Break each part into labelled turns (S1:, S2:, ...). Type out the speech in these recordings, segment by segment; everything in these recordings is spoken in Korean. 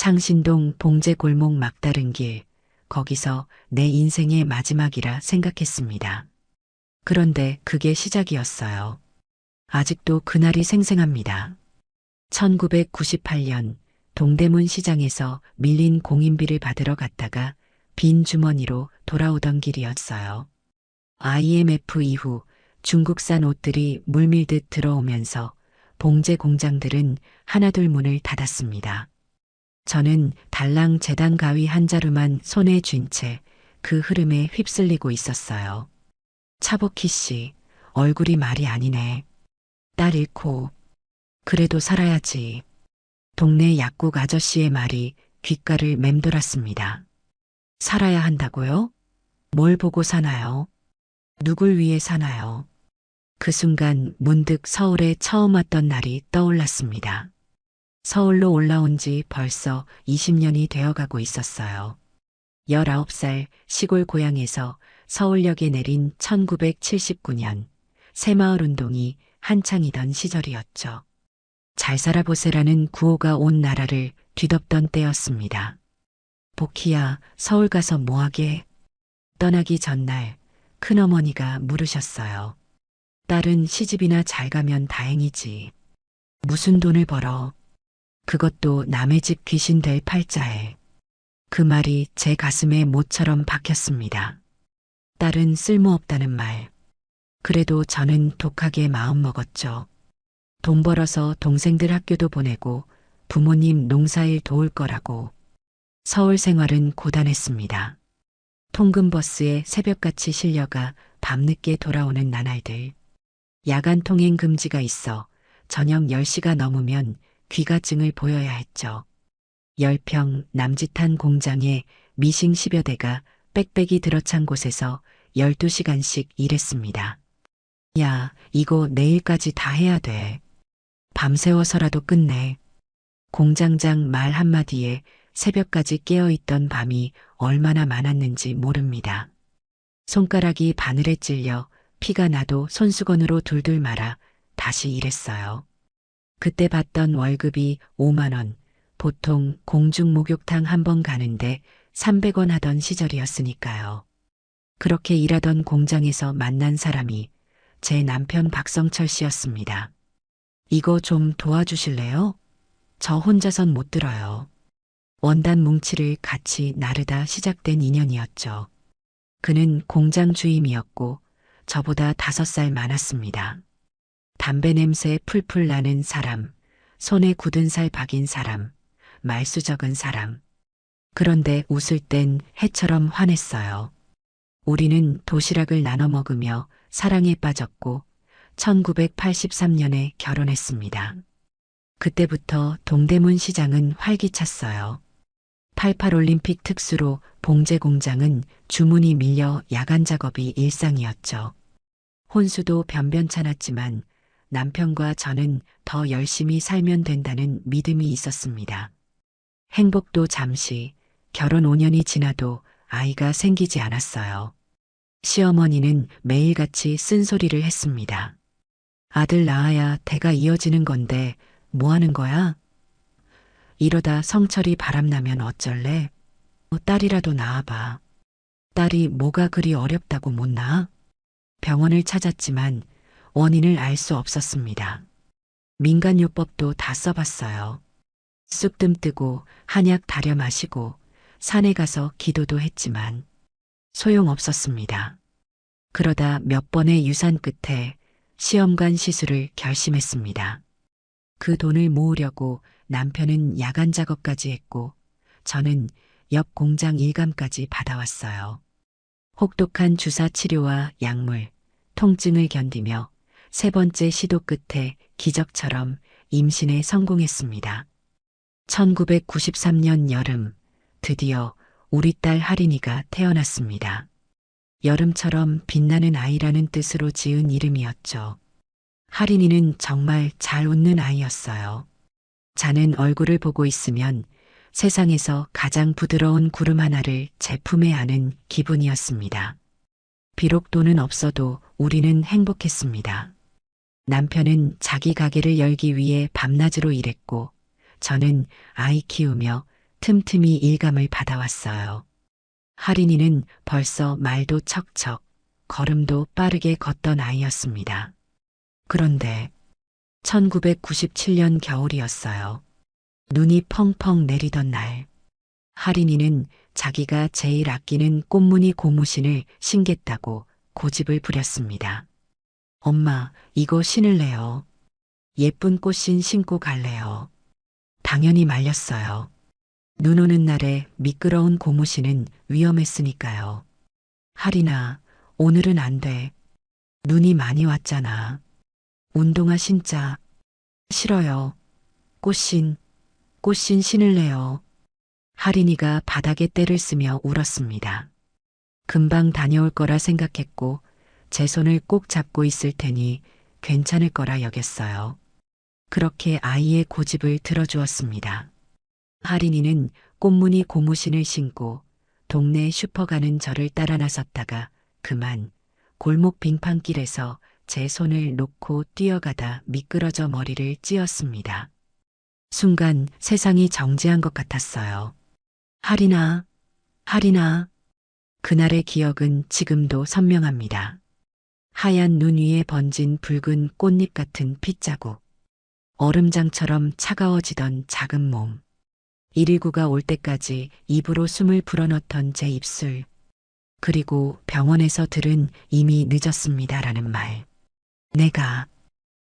S1: 창신동 봉제 골목 막다른 길, 거기서 내 인생의 마지막이라 생각했습니다. 그런데 그게 시작이었어요. 아직도 그날이 생생합니다. 1998년 동대문 시장에서 밀린 공인비를 받으러 갔다가 빈 주머니로 돌아오던 길이었어요. IMF 이후 중국산 옷들이 물밀듯 들어오면서 봉제 공장들은 하나둘 문을 닫았습니다. 저는 달랑 재단 가위 한 자루만 손에 쥔 채 그 흐름에 휩쓸리고 있었어요. 차복희 씨, 얼굴이 말이 아니네. 딸 잃고 그래도 살아야지. 동네 약국 아저씨의 말이 귓가를 맴돌았습니다. 살아야 한다고요? 뭘 보고 사나요? 누굴 위해 사나요? 그 순간 문득 서울에 처음 왔던 날이 떠올랐습니다. 서울로 올라온 지 벌써 20년이 되어가고 있었어요. 19살 시골 고향에서 서울역에 내린 1979년 새마을 운동이 한창이던 시절이었죠. 잘 살아보세라는 구호가 온 나라를 뒤덮던 때였습니다. 복희야, 서울 가서 뭐하게? 떠나기 전날 큰어머니가 물으셨어요. 딸은 시집이나 잘 가면 다행이지. 무슨 돈을 벌어? 그것도 남의 집 귀신 될 팔자에. 그 말이 제 가슴에 못처럼 박혔습니다. 딸은 쓸모없다는 말. 그래도 저는 독하게 마음먹었죠. 돈 벌어서 동생들 학교도 보내고 부모님 농사일 도울 거라고. 서울 생활은 고단했습니다. 통근버스에 새벽같이 실려가 밤늦게 돌아오는 나날들. 야간 통행 금지가 있어 저녁 10시가 넘으면 귀가증을 보여야 했죠. 10평 남짓한 공장에 미싱 10여 대가 빽빽이 들어찬 곳에서 12시간씩 일했습니다. 야, 이거 내일까지 다 해야 돼. 밤새워서라도 끝내. 공장장 말 한마디에 새벽까지 깨어있던 밤이 얼마나 많았는지 모릅니다. 손가락이 바늘에 찔려 피가 나도 손수건으로 둘둘 말아 다시 일했어요. 그때 받던 월급이 5만 원, 보통 공중 목욕탕 한 번 가는데 300원 하던 시절이었으니까요. 그렇게 일하던 공장에서 만난 사람이 제 남편 박성철 씨였습니다. 이거 좀 도와주실래요? 저 혼자선 못 들어요. 원단 뭉치를 같이 나르다 시작된 인연이었죠. 그는 공장 주임이었고 저보다 5살 많았습니다. 담배 냄새 풀풀 나는 사람, 손에 굳은 살 박인 사람, 말수 적은 사람. 그런데 웃을 땐 해처럼 환했어요. 우리는 도시락을 나눠 먹으며 사랑에 빠졌고 1983년에 결혼했습니다. 그때부터 동대문 시장은 활기찼어요. 88 올림픽 특수로 봉제 공장은 주문이 밀려 야간 작업이 일상이었죠. 혼수도 변변찮았지만 남편과 저는 더 열심히 살면 된다는 믿음이 있었습니다. 행복도 잠시, 결혼 5년이 지나도 아이가 생기지 않았어요. 시어머니는 매일같이 쓴소리를 했습니다. 아들 낳아야 대가 이어지는 건데 뭐 하는 거야? 이러다 성철이 바람나면 어쩔래? 딸이라도 낳아봐. 딸이 뭐가 그리 어렵다고 못 낳아? 병원을 찾았지만 원인을 알 수 없었습니다. 민간요법도 다 써봤어요. 쑥뜸 뜨고 한약 다려 마시고 산에 가서 기도도 했지만 소용없었습니다. 그러다 몇 번의 유산 끝에 시험관 시술을 결심했습니다. 그 돈을 모으려고 남편은 야간 작업까지 했고 저는 옆 공장 일감까지 받아왔어요. 혹독한 주사 치료와 약물, 통증을 견디며 3번째 시도 끝에 기적처럼 임신에 성공했습니다. 1993년 여름, 드디어 우리 딸 하린이가 태어났습니다. 여름처럼 빛나는 아이라는 뜻으로 지은 이름이었죠. 하린이는 정말 잘 웃는 아이였어요. 자는 얼굴을 보고 있으면 세상에서 가장 부드러운 구름 하나를 제 품에 안은 기분이었습니다. 비록 돈은 없어도 우리는 행복했습니다. 남편은 자기 가게를 열기 위해 밤낮으로 일했고 저는 아이 키우며 틈틈이 일감을 받아왔어요. 하린이는 벌써 말도 척척, 걸음도 빠르게 걷던 아이였습니다. 그런데 1997년 겨울이었어요. 눈이 펑펑 내리던 날, 하린이는 자기가 제일 아끼는 꽃무늬 고무신을 신겠다고 고집을 부렸습니다. 엄마, 이거 신을래요. 예쁜 꽃신 신고 갈래요. 당연히 말렸어요. 눈 오는 날에 미끄러운 고무신은 위험했으니까요. 하린아, 오늘은 안 돼. 눈이 많이 왔잖아. 운동화 신자. 싫어요. 꽃신 신을래요. 하린이가 바닥에 떼를 쓰며 울었습니다. 금방 다녀올 거라 생각했고 제 손을 꼭 잡고 있을 테니 괜찮을 거라 여겼어요. 그렇게 아이의 고집을 들어주었습니다. 하린이는 꽃무늬 고무신을 신고 동네 슈퍼 가는 저를 따라 나섰다가 그만 골목 빙판길에서 제 손을 놓고 뛰어가다 미끄러져 머리를 찧었습니다. 순간 세상이 정지한 것 같았어요. 하린아, 하린아. 그날의 기억은 지금도 선명합니다. 하얀 눈 위에 번진 붉은 꽃잎 같은 핏자국. 얼음장처럼 차가워지던 작은 몸. 119가 올 때까지 입으로 숨을 불어넣던 제 입술. 그리고 병원에서 들은 이미 늦었습니다라는 말.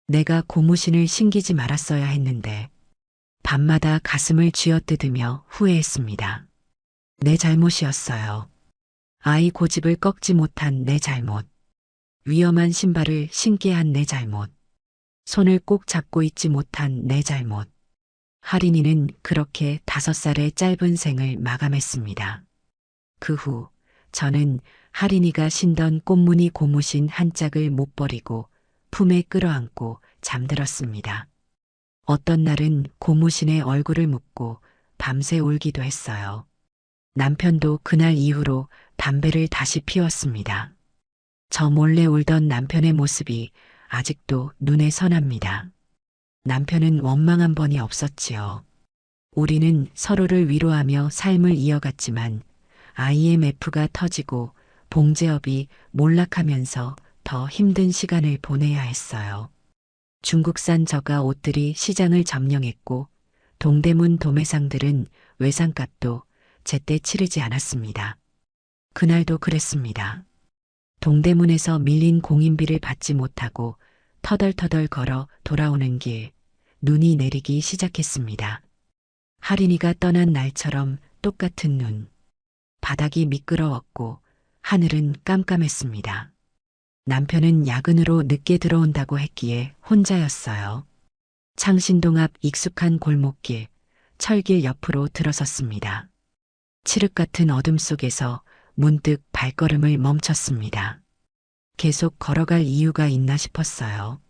S1: 내가 고무신을 신기지 말았어야 했는데 밤마다 가슴을 쥐어뜯으며 후회했습니다. 내 잘못이었어요. 아이 고집을 꺾지 못한 내 잘못. 위험한 신발을 신게 한 내 잘못. 손을 꼭 잡고 있지 못한 내 잘못. 하린이는 그렇게 5살의 짧은 생을 마감했습니다. 그 후 저는 하린이가 신던 꽃무늬 고무신 한 짝을 못 버리고 품에 끌어안고 잠들었습니다. 어떤 날은 고무신에 얼굴을 묻고 밤새 울기도 했어요. 남편도 그날 이후로 담배를 다시 피웠습니다. 저 몰래 울던 남편의 모습이 아직도 눈에 선합니다. 남편은 원망한 번이 없었지요. 우리는 서로를 위로하며 삶을 이어갔지만 아이의 매프가 터지고 봉제업이 몰락하면서 더 힘든 시간을 보내야 했어요. 중국산 저가 옷들이 시장을 점령했고 동대문 도매상들은 외상값도 제때 치르지 않았습니다. 그날도 그랬습니다. 동대문에서 밀린 공인비를 받지 못하고 터덜터덜 걸어 돌아오는 길, 눈이 내리기 시작했습니다. 하린이가 떠난 날처럼 똑같은 눈. 바닥이 미끄러웠고 하늘은 깜깜했습니다. 남편은 야근으로 늦게 들어온다고 했기에 혼자였어요. 창신동 앞 익숙한 골목길, 철길 옆으로 들어섰습니다. 칠흑 같은 어둠 속에서 문득 발걸음을 멈췄습니다. 계속 걸어갈 이유가 있나 싶었어요.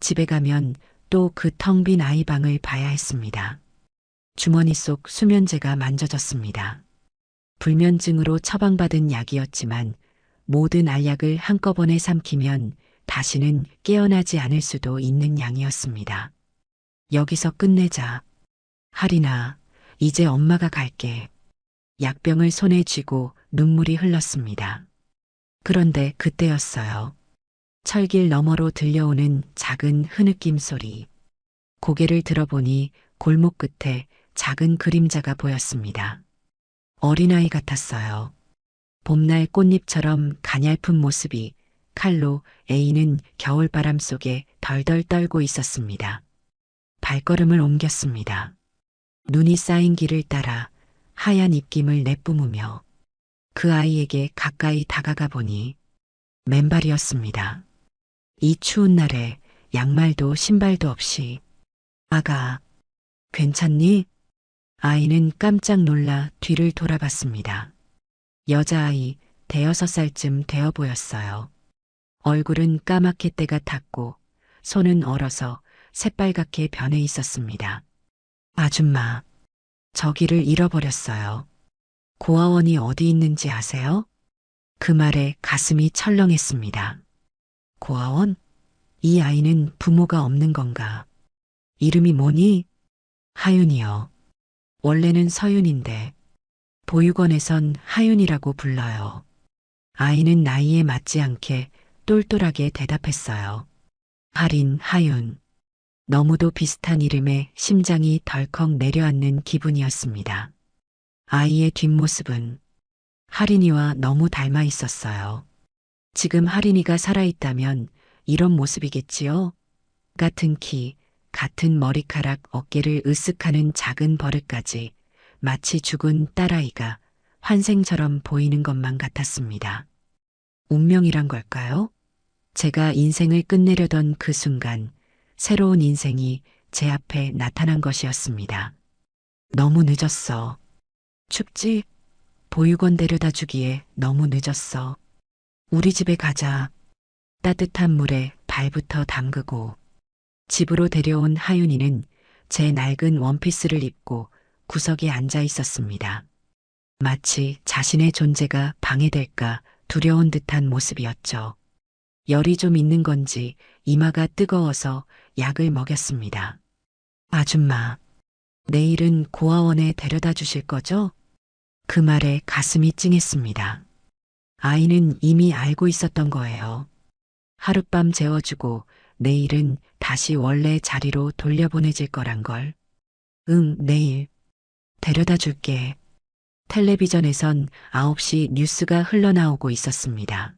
S1: 집에 가면 또 그 텅 빈 아이 방을 봐야 했습니다. 주머니 속 수면제가 만져졌습니다. 불면증으로 처방받은 약이었지만 모든 알약을 한꺼번에 삼키면 다시는 깨어나지 않을 수도 있는 양이었습니다. 여기서 끝내자. 하린아, 이제 엄마가 갈게. 약병을 손에 쥐고 눈물이 흘렀습니다. 그런데 그때였어요. 철길 너머로 들려오는 작은 흐느낌 소리. 고개를 들어보니 골목 끝에 작은 그림자가 보였습니다. 어린아이 같았어요. 봄날 꽃잎처럼 가냘픈 모습이 칼로 애이는 겨울바람 속에 덜덜 떨고 있었습니다. 발걸음을 옮겼습니다. 눈이 쌓인 길을 따라 하얀 입김을 내뿜으며 그 아이에게 가까이 다가가 보니 맨발이었습니다. 이 추운 날에 양말도 신발도 없이. 아가, 괜찮니? 아이는 깜짝 놀라 뒤를 돌아봤습니다. 여자아이 5살쯤 되어 보였어요. 얼굴은 까맣게 때가 탔고 손은 얼어서 새빨갛게 변해 있었습니다. 아줌마, 저기를 잃어버렸어요. 고아원이 어디 있는지 아세요? 그 말에 가슴이 철렁했습니다. 고아원? 이 아이는 부모가 없는 건가? 이름이 뭐니? 하윤이요. 원래는 서윤인데 보육원에선 하윤이라고 불러요. 아이는 나이에 맞지 않게 똘똘하게 대답했어요. 하린, 하윤. 너무도 비슷한 이름에 심장이 덜컥 내려앉는 기분이었습니다. 아이의 뒷모습은 하린이와 너무 닮아 있었어요. 지금 하린이가 살아있다면 이런 모습이겠지요? 같은 키, 같은 머리카락 어깨를 으쓱하는 작은 버릇까지 마치 죽은 딸아이가 환생처럼 보이는 것만 같았습니다. 운명이란 걸까요? 제가 인생을 끝내려던 그 순간 새로운 인생이 제 앞에 나타난 것이었습니다. 너무 늦었어. 춥지? 보육원 데려다 주기에 너무 늦었어. 우리 집에 가자. 따뜻한 물에 발부터 담그고. 집으로 데려온 하윤이는 제 낡은 원피스를 입고 구석에 앉아 있었습니다. 마치 자신의 존재가 방해될까 두려운 듯한 모습이었죠. 열이 좀 있는 건지 이마가 뜨거워서 약을 먹였습니다. 아줌마, 내일은 고아원에 데려다 주실 거죠? 그 말에 가슴이 찡했습니다. 아이는 이미 알고 있었던 거예요. 하룻밤 재워주고 내일은 다시 원래 자리로 돌려보내질 거란 걸. 응, 내일. 데려다 줄게. 텔레비전에선 9시 뉴스가 흘러나오고 있었습니다.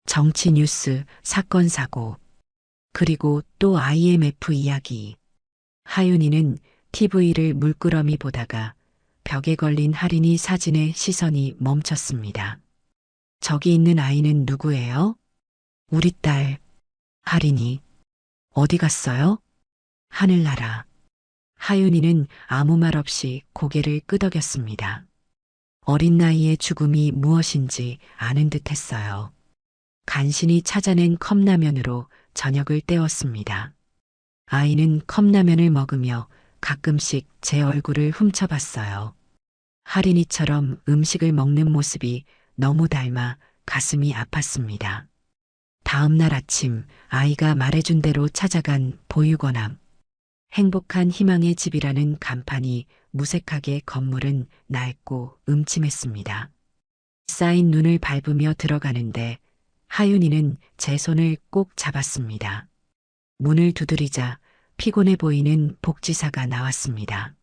S1: 정치 뉴스, 사건 사고, 그리고 또 IMF 이야기. 하윤이는 TV를 물끄러미 보다가 벽에 걸린 하린이 사진에 시선이 멈췄습니다. 저기 있는 아이는 누구예요? 우리 딸, 하린이. 어디 갔어요? 하늘나라. 하윤이는 아무 말 없이 고개를 끄덕였습니다. 어린 나이의 죽음이 무엇인지 아는 듯 했어요. 간신히 찾아낸 컵라면으로 저녁을 때웠습니다. 아이는 컵라면을 먹으며 가끔씩 제 얼굴을 훔쳐봤어요. 하린이처럼 음식을 먹는 모습이 너무 닮아 가슴이 아팠습니다. 다음 날 아침 아이가 말해준 대로 찾아간 보육원 앞. 행복한 희망의 집이라는 간판이 무색하게 건물은 낡고 음침했습니다. 쌓인 눈을 밟으며 들어가는데 하윤이는 제 손을 꼭 잡았습니다. 문을 두드리자 피곤해 보이는 복지사가 나왔습니다.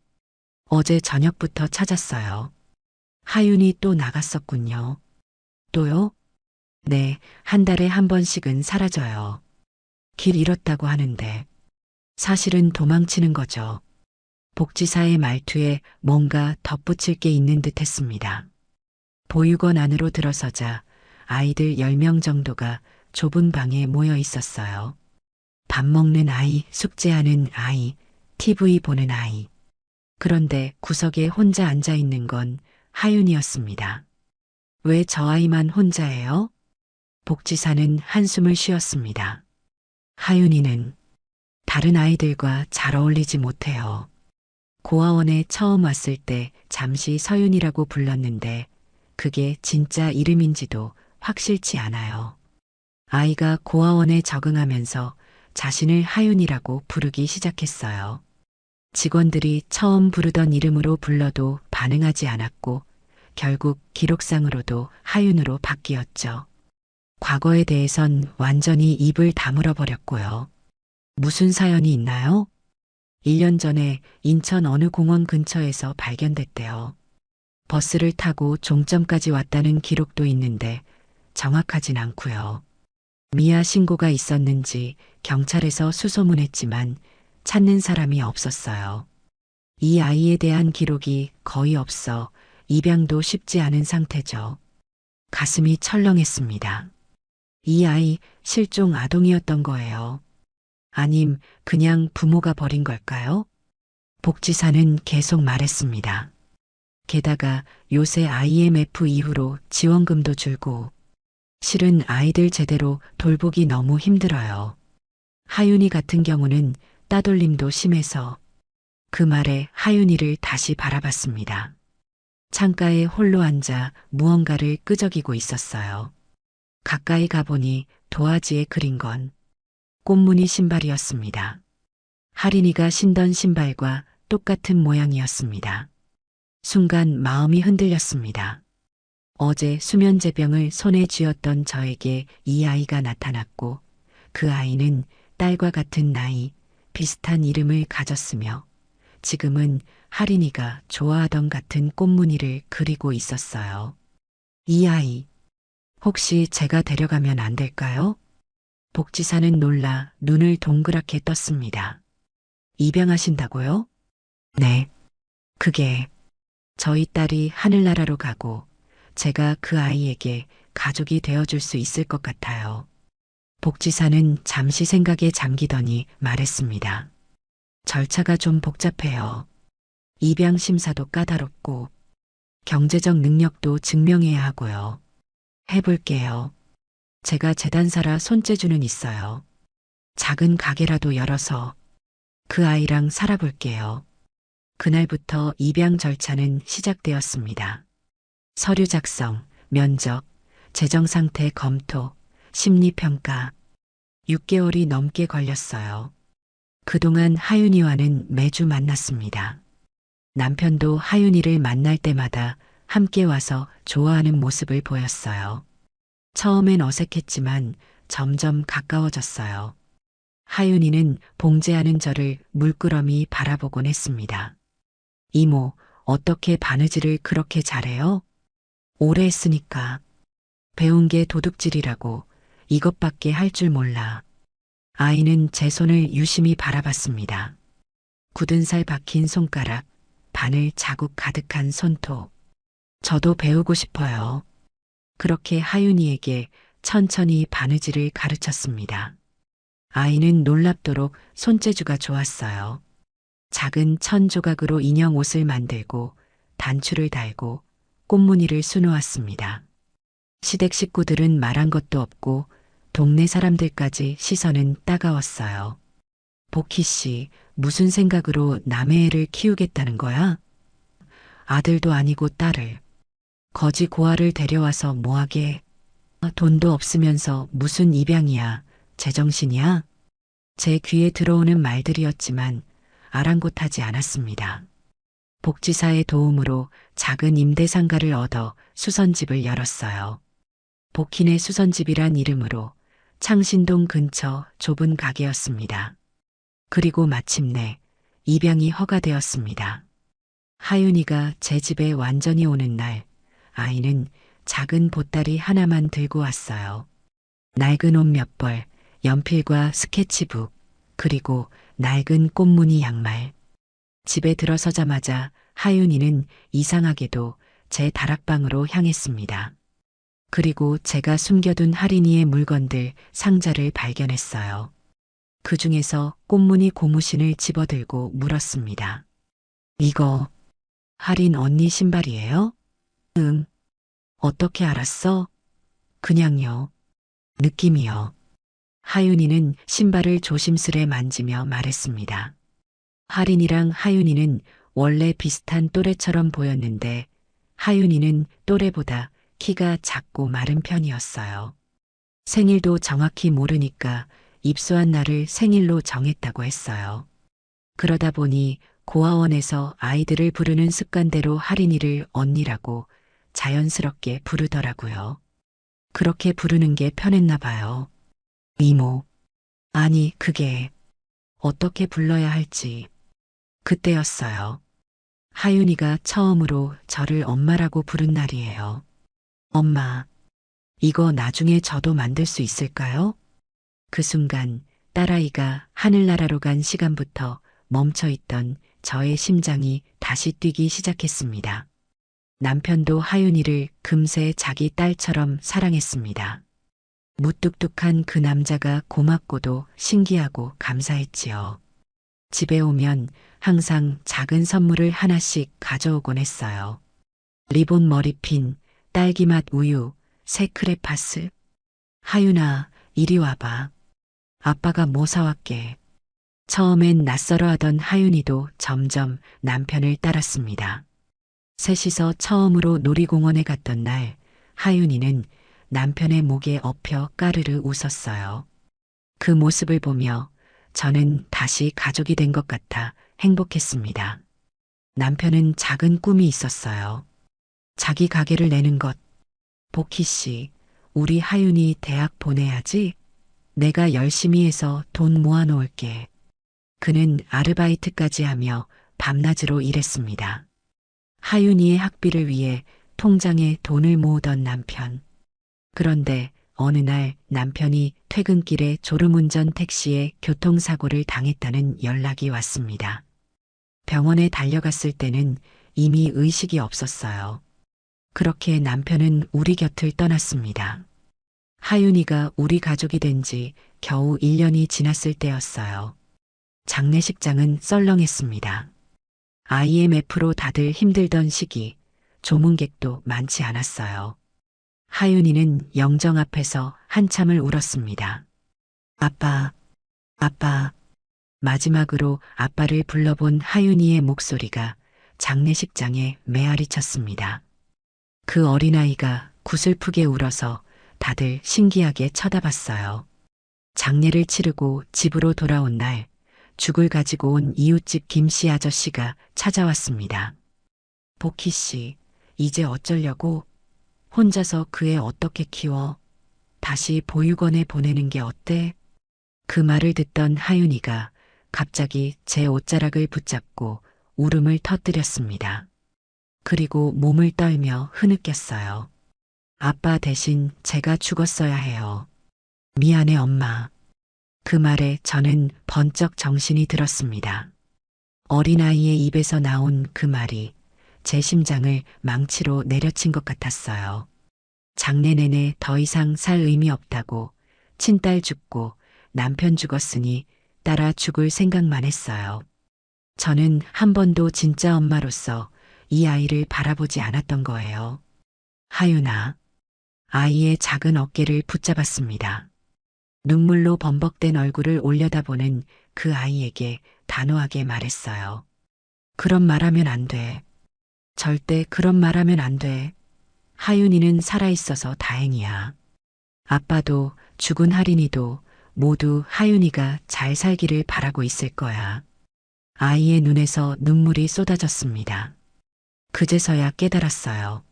S1: 어제 저녁부터 찾았어요. 하윤이 또 나갔었군요. 또요? 네, 한 달에 한 번씩은 사라져요. 길 잃었다고 하는데 사실은 도망치는 거죠. 복지사의 말투에 뭔가 덧붙일 게 있는 듯 했습니다. 보육원 안으로 들어서자 아이들 10명 정도가 좁은 방에 모여 있었어요. 밥 먹는 아이, 숙제하는 아이, TV 보는 아이. 그런데 구석에 혼자 앉아 있는 건 하윤이었습니다. 왜 저 아이만 혼자예요? 복지사는 한숨을 쉬었습니다. 하윤이는 다른 아이들과 잘 어울리지 못해요. 고아원에 처음 왔을 때 잠시 서윤이라고 불렀는데 그게 진짜 이름인지도 확실치 않아요. 아이가 고아원에 적응하면서 자신을 하윤이라고 부르기 시작했어요. 직원들이 처음 부르던 이름으로 불러도 반응하지 않았고 결국 기록상으로도 하윤으로 바뀌었죠. 과거에 대해선 완전히 입을 다물어 버렸고요. 무슨 사연이 있나요? 1년 전에 인천 어느 공원 근처에서 발견됐대요. 버스를 타고 종점까지 왔다는 기록도 있는데 정확하진 않고요. 미아 신고가 있었는지 경찰에서 수소문했지만 찾는 사람이 없었어요. 이 아이에 대한 기록이 거의 없어 입양도 쉽지 않은 상태죠. 가슴이 철렁했습니다. 이 아이 실종 아동이었던 거예요. 아님 그냥 부모가 버린 걸까요? 복지사는 계속 말했습니다. 게다가 요새 IMF 이후로 지원금도 줄고 실은 아이들 제대로 돌보기 너무 힘들어요. 하윤이 같은 경우는 따돌림도 심해서 그 말에 하윤이를 다시 바라봤습니다. 창가에 홀로 앉아 무언가를 끄적이고 있었어요. 가까이 가보니 도화지에 그린 건 꽃무늬 신발이었습니다. 하린이가 신던 신발과 똑같은 모양이었습니다. 순간 마음이 흔들렸습니다. 어제 수면제병을 손에 쥐었던 저에게 이 아이가 나타났고 그 아이는 딸과 같은 나이, 비슷한 이름을 가졌으며 지금은 할인이가 좋아하던 같은 꽃무늬를 그리고 있었어요. 이 아이, 혹시 제가 데려가면 안 될까요? 복지사는 놀라 눈을 동그랗게 떴습니다. 입양하신다고요? 네, 그게 저희 딸이 하늘나라로 가고 제가 그 아이에게 가족이 되어줄 수 있을 것 같아요. 복지사는 잠시 생각에 잠기더니 말했습니다. 절차가 좀 복잡해요. 입양 심사도 까다롭고 경제적 능력도 증명해야 하고요. 해볼게요. 제가 재단사라 손재주는 있어요. 작은 가게라도 열어서 그 아이랑 살아볼게요. 그날부터 입양 절차는 시작되었습니다. 서류 작성, 면접, 재정 상태 검토, 심리평가. 6개월이 넘게 걸렸어요. 그동안 하윤이와는 매주 만났습니다. 남편도 하윤이를 만날 때마다 함께 와서 좋아하는 모습을 보였어요. 처음엔 어색했지만 점점 가까워졌어요. 하윤이는 봉제하는 저를 물끄러미 바라보곤 했습니다. 이모, 어떻게 바느질을 그렇게 잘해요? 오래 했으니까. 배운 게 도둑질이라고 이것밖에 할 줄 몰라. 아이는 제 손을 유심히 바라봤습니다. 굳은 살 박힌 손가락, 바늘 자국 가득한 손톱. 저도 배우고 싶어요. 그렇게 하윤이에게 천천히 바느질을 가르쳤습니다. 아이는 놀랍도록 손재주가 좋았어요. 작은 천 조각으로 인형 옷을 만들고 단추를 달고 꽃무늬를 수놓았습니다. 시댁 식구들은 말한 것도 없고 동네 사람들까지 시선은 따가웠어요. 복희 씨, 무슨 생각으로 남의 애를 키우겠다는 거야? 아들도 아니고 딸을. 거지 고아를 데려와서 뭐하게. 돈도 없으면서 무슨 입양이야. 제정신이야? 제 귀에 들어오는 말들이었지만 아랑곳하지 않았습니다. 복지사의 도움으로 작은 임대상가를 얻어 수선집을 열었어요. 복희네 수선집이란 이름으로 창신동 근처 좁은 가게였습니다. 그리고 마침내 입양이 허가되었습니다. 하윤이가 제 집에 완전히 오는 날, 아이는 작은 보따리 하나만 들고 왔어요. 낡은 옷 몇 벌, 연필과 스케치북, 그리고 낡은 꽃무늬 양말. 집에 들어서자마자 하윤이는 이상하게도 제 다락방으로 향했습니다. 그리고 제가 숨겨둔 할인이의 물건들 상자를 발견했어요. 그 중에서 꽃무늬 고무신을 집어들고 물었습니다. 이거 할인 언니 신발이에요? 응. 어떻게 알았어? 그냥요. 느낌이요. 하윤이는 신발을 조심스레 만지며 말했습니다. 할인이랑 하윤이는 원래 비슷한 또래처럼 보였는데 하윤이는 또래보다 키가 작고 마른 편이었어요. 생일도 정확히 모르니까 입소한 날을 생일로 정했다고 했어요. 그러다 보니 고아원에서 아이들을 부르는 습관대로 할인이를 언니라고 자연스럽게 부르더라고요. 그렇게 부르는 게 편했나 봐요. 이모. 아니, 그게 어떻게 불러야 할지. 그때였어요. 하윤이가 처음으로 저를 엄마라고 부른 날이에요. 엄마, 이거 나중에 저도 만들 수 있을까요? 그 순간 딸아이가 하늘나라로 간 시간부터 멈춰있던 저의 심장이 다시 뛰기 시작했습니다. 남편도 하윤이를 금세 자기 딸처럼 사랑했습니다. 무뚝뚝한 그 남자가 고맙고도 신기하고 감사했지요. 집에 오면 항상 작은 선물을 하나씩 가져오곤 했어요. 리본 머리핀, 딸기맛 우유, 새 크레파스. 하윤아, 이리 와봐. 아빠가 뭐 사왔게. 처음엔 낯설어하던 하윤이도 점점 남편을 따랐습니다. 셋이서 처음으로 놀이공원에 갔던 날, 하윤이는 남편의 목에 엎여 까르르 웃었어요. 그 모습을 보며 저는 다시 가족이 된 것 같아 행복했습니다. 남편은 작은 꿈이 있었어요. 자기 가게를 내는 것. 복희 씨, 우리 하윤이 대학 보내야지. 내가 열심히 해서 돈 모아놓을게. 그는 아르바이트까지 하며 밤낮으로 일했습니다. 하윤이의 학비를 위해 통장에 돈을 모으던 남편. 그런데 어느 날 남편이 퇴근길에 졸음운전 택시에 교통사고를 당했다는 연락이 왔습니다. 병원에 달려갔을 때는 이미 의식이 없었어요. 그렇게 남편은 우리 곁을 떠났습니다. 하윤이가 우리 가족이 된 지 겨우 1년이 지났을 때였어요. 장례식장은 썰렁했습니다. IMF로 다들 힘들던 시기, 조문객도 많지 않았어요. 하윤이는 영정 앞에서 한참을 울었습니다. 아빠, 아빠. 마지막으로 아빠를 불러본 하윤이의 목소리가 장례식장에 메아리 쳤습니다. 그 어린아이가 구슬프게 울어서 다들 신기하게 쳐다봤어요. 장례를 치르고 집으로 돌아온 날, 죽을 가지고 온 이웃집 김씨 아저씨가 찾아왔습니다. 복희 씨, 이제 어쩌려고? 혼자서 그 애 어떻게 키워? 다시 보육원에 보내는 게 어때? 그 말을 듣던 하윤이가 갑자기 제 옷자락을 붙잡고 울음을 터뜨렸습니다. 그리고 몸을 떨며 흐느꼈어요. 아빠 대신 제가 죽었어야 해요. 미안해 엄마. 그 말에 저는 번쩍 정신이 들었습니다. 어린아이의 입에서 나온 그 말이 제 심장을 망치로 내려친 것 같았어요. 장래 내내 더 이상 살 의미 없다고, 친딸 죽고 남편 죽었으니 따라 죽을 생각만 했어요. 저는 한 번도 진짜 엄마로서 이 아이를 바라보지 않았던 거예요. 하윤아. 아이의 작은 어깨를 붙잡았습니다. 눈물로 범벅된 얼굴을 올려다보는 그 아이에게 단호하게 말했어요. 그런 말하면 안 돼. 절대 그런 말하면 안 돼. 하윤이는 살아있어서 다행이야. 아빠도 죽은 하린이도 모두 하윤이가 잘 살기를 바라고 있을 거야. 아이의 눈에서 눈물이 쏟아졌습니다. 그제서야 깨달았어요.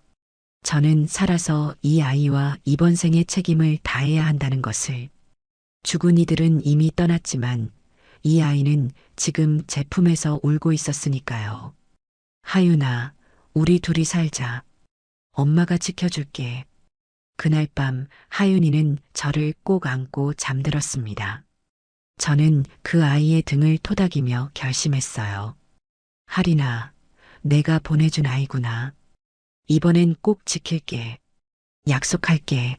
S1: 저는 살아서 이 아이와 이번 생의 책임을 다해야 한다는 것을. 죽은 이들은 이미 떠났지만 이 아이는 지금 제 품에서 울고 있었으니까요. 하윤아, 우리 둘이 살자. 엄마가 지켜줄게. 그날 밤 하윤이는 저를 꼭 안고 잠들었습니다. 저는 그 아이의 등을 토닥이며 결심했어요. 하린아, 내가 보내준 아이구나. 이번엔 꼭 지킬게. 약속할게.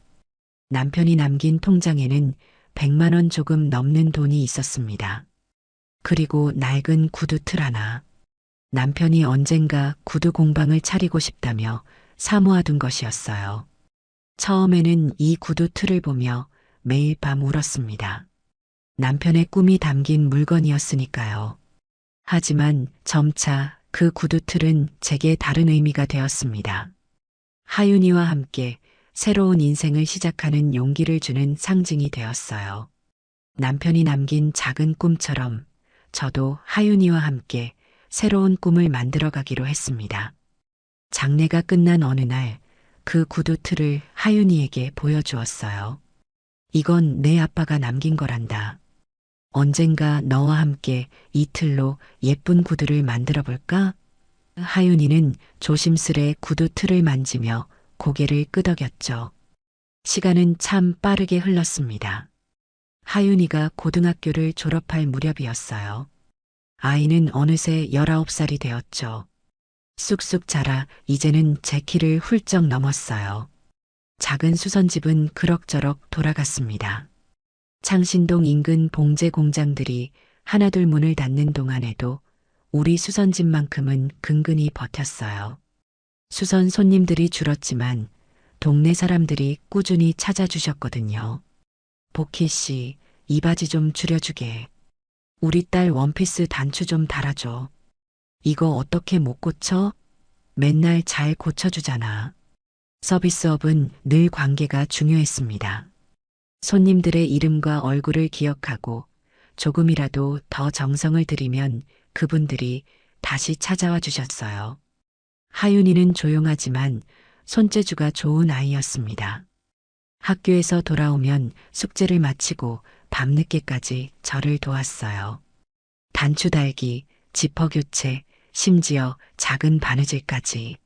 S1: 남편이 남긴 통장에는 100만 원 조금 넘는 돈이 있었습니다. 그리고 낡은 구두 틀 하나. 남편이 언젠가 구두 공방을 차리고 싶다며 사모아둔 것이었어요. 처음에는 이 구두 틀을 보며 매일 밤 울었습니다. 남편의 꿈이 담긴 물건이었으니까요. 하지만 점차 그 구두 틀은 제게 다른 의미가 되었습니다. 하윤이와 함께 새로운 인생을 시작하는 용기를 주는 상징이 되었어요. 남편이 남긴 작은 꿈처럼 저도 하윤이와 함께 새로운 꿈을 만들어가기로 했습니다. 장례가 끝난 어느 날 그 구두 틀을 하윤이에게 보여주었어요. 이건 내 아빠가 남긴 거란다. 언젠가 너와 함께 이 틀로 예쁜 구두를 만들어 볼까? 하윤이는 조심스레 구두 틀을 만지며 고개를 끄덕였죠. 시간은 참 빠르게 흘렀습니다. 하윤이가 고등학교를 졸업할 무렵이었어요. 아이는 어느새 19살이 되었죠. 쑥쑥 자라 이제는 제 키를 훌쩍 넘었어요. 작은 수선집은 그럭저럭 돌아갔습니다. 창신동 인근 봉제 공장들이 하나둘 문을 닫는 동안에도 우리 수선집만큼은 근근히 버텼어요. 수선 손님들이 줄었지만 동네 사람들이 꾸준히 찾아주셨거든요. 복희 씨, 이 바지 좀 줄여주게. 우리 딸 원피스 단추 좀 달아줘. 이거 어떻게 못 고쳐? 맨날 잘 고쳐주잖아. 서비스업은 늘 관계가 중요했습니다. 손님들의 이름과 얼굴을 기억하고 조금이라도 더 정성을 들이면 그분들이 다시 찾아와 주셨어요. 하윤이는 조용하지만 손재주가 좋은 아이였습니다. 학교에서 돌아오면 숙제를 마치고 밤늦게까지 저를 도왔어요. 단추 달기, 지퍼 교체, 심지어 작은 바느질까지.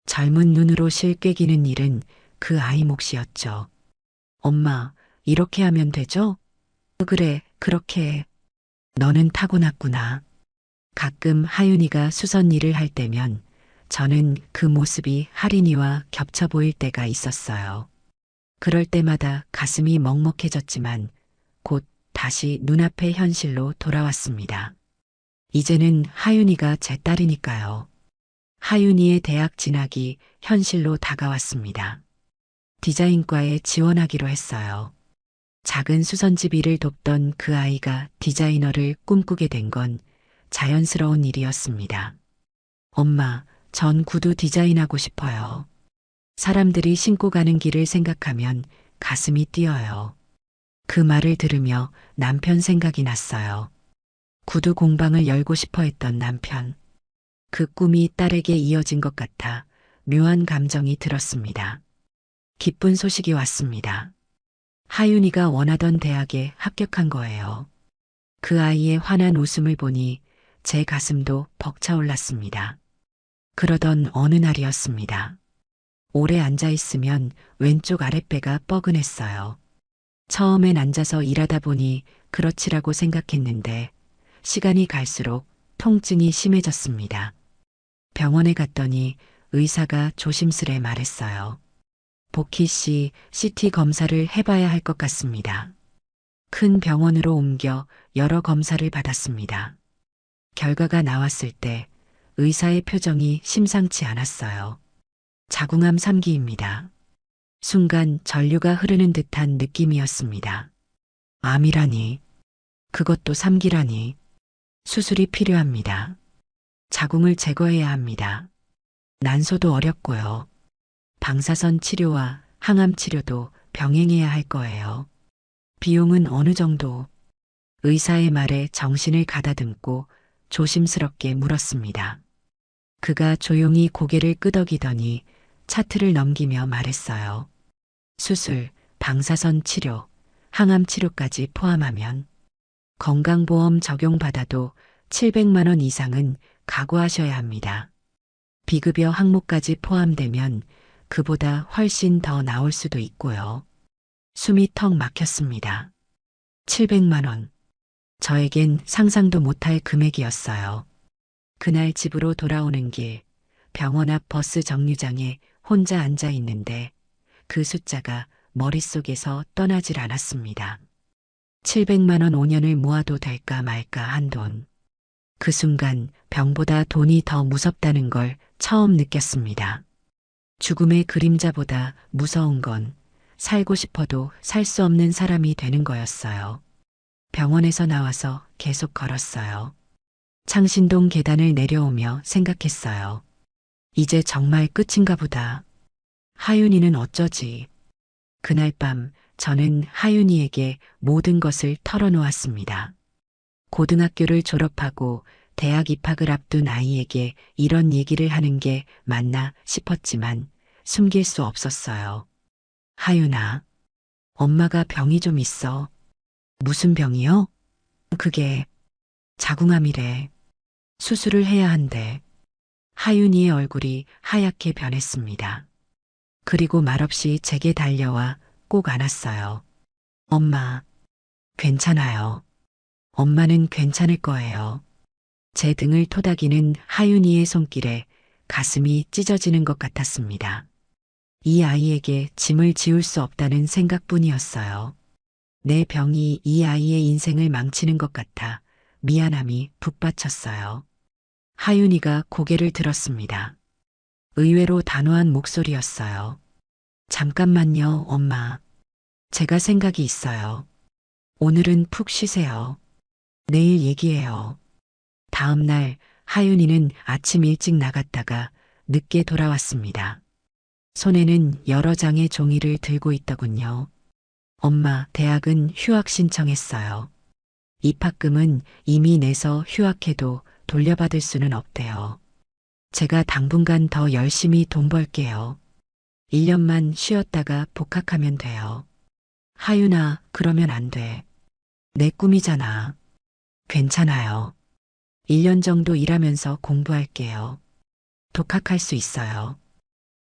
S1: 젊은 눈으로 실 꿰기는 일은 그 아이 몫이었죠. 엄마, 이렇게 하면 되죠? 그래, 그렇게 해. 너는 타고났구나. 가끔 하윤이가 수선 일을 할 때면 저는 그 모습이 할인이와 겹쳐 보일 때가 있었어요. 그럴 때마다 가슴이 먹먹해졌지만 곧 다시 눈앞의 현실로 돌아왔습니다. 이제는 하윤이가 제 딸이니까요. 하윤이의 대학 진학이 현실로 다가왔습니다. 디자인과에 지원하기로 했어요. 작은 수선집 일을 돕던 그 아이가 디자이너를 꿈꾸게 된 건 자연스러운 일이었습니다. 엄마, 전 구두 디자인하고 싶어요. 사람들이 신고 가는 길을 생각하면 가슴이 뛰어요. 그 말을 들으며 남편 생각이 났어요. 구두 공방을 열고 싶어 했던 남편. 그 꿈이 딸에게 이어진 것 같아 묘한 감정이 들었습니다. 기쁜 소식이 왔습니다. 하윤이가 원하던 대학에 합격한 거예요. 그 아이의 환한 웃음을 보니 제 가슴도 벅차올랐습니다. 그러던 어느 날이었습니다. 오래 앉아 있으면 왼쪽 아랫배가 뻐근했어요. 처음엔 앉아서 일하다 보니 그렇지라고 생각했는데 시간이 갈수록 통증이 심해졌습니다. 병원에 갔더니 의사가 조심스레 말했어요. 복희 씨, CT 검사를 해봐야 할 것 같습니다. 큰 병원으로 옮겨 여러 검사를 받았습니다. 결과가 나왔을 때 의사의 표정이 심상치 않았어요. 자궁암 3기입니다. 순간 전류가 흐르는 듯한 느낌이었습니다. 암이라니, 그것도 3기라니, 수술이 필요합니다. 자궁을 제거해야 합니다. 난소도 어렵고요. 방사선 치료와 항암 치료도 병행해야 할 거예요. 비용은 어느 정도? 의사의 말에 정신을 가다듬고 조심스럽게 물었습니다. 그가 조용히 고개를 끄덕이더니 차트를 넘기며 말했어요. 수술, 방사선 치료, 항암 치료까지 포함하면 건강보험 적용받아도 700만 원 이상은 각오하셔야 합니다. 비급여 항목까지 포함되면 그보다 훨씬 더 나올 수도 있고요. 숨이 턱 막혔습니다. 700만 원. 저에겐 상상도 못할 금액이었어요. 그날 집으로 돌아오는 길, 병원 앞 버스 정류장에 혼자 앉아 있는데 그 숫자가 머릿속에서 떠나질 않았습니다. 700만 원 5년을 모아도 될까 말까 한 돈. 그 순간 병보다 돈이 더 무섭다는 걸 처음 느꼈습니다. 죽음의 그림자보다 무서운 건 살고 싶어도 살 수 없는 사람이 되는 거였어요. 병원에서 나와서 계속 걸었어요. 창신동 계단을 내려오며 생각했어요. 이제 정말 끝인가 보다. 하윤이는 어쩌지? 그날 밤 저는 하윤이에게 모든 것을 털어놓았습니다. 고등학교를 졸업하고 대학 입학을 앞둔 아이에게 이런 얘기를 하는 게 맞나 싶었지만 숨길 수 없었어요. 하윤아, 엄마가 병이 좀 있어. 무슨 병이요? 그게 자궁암이래. 수술을 해야 한대. 하윤이의 얼굴이 하얗게 변했습니다. 그리고 말없이 제게 달려와 꼭 안았어요. 엄마, 괜찮아요. 엄마는 괜찮을 거예요. 제 등을 토닥이는 하윤이의 손길에 가슴이 찢어지는 것 같았습니다. 이 아이에게 짐을 지울 수 없다는 생각뿐이었어요. 내 병이 이 아이의 인생을 망치는 것 같아 미안함이 북받쳤어요. 하윤이가 고개를 들었습니다. 의외로 단호한 목소리였어요. 잠깐만요, 엄마. 제가 생각이 있어요. 오늘은 푹 쉬세요. 내일 얘기해요. 다음 날 하윤이는 아침 일찍 나갔다가 늦게 돌아왔습니다. 손에는 여러 장의 종이를 들고 있더군요. 엄마, 대학은 휴학 신청했어요. 입학금은 이미 내서 휴학해도 돌려받을 수는 없대요. 제가 당분간 더 열심히 돈 벌게요. 1년만 쉬었다가 복학하면 돼요. 하윤아, 그러면 안 돼. 내 꿈이잖아. 괜찮아요. 1년 정도 일하면서 공부할게요. 독학할 수 있어요.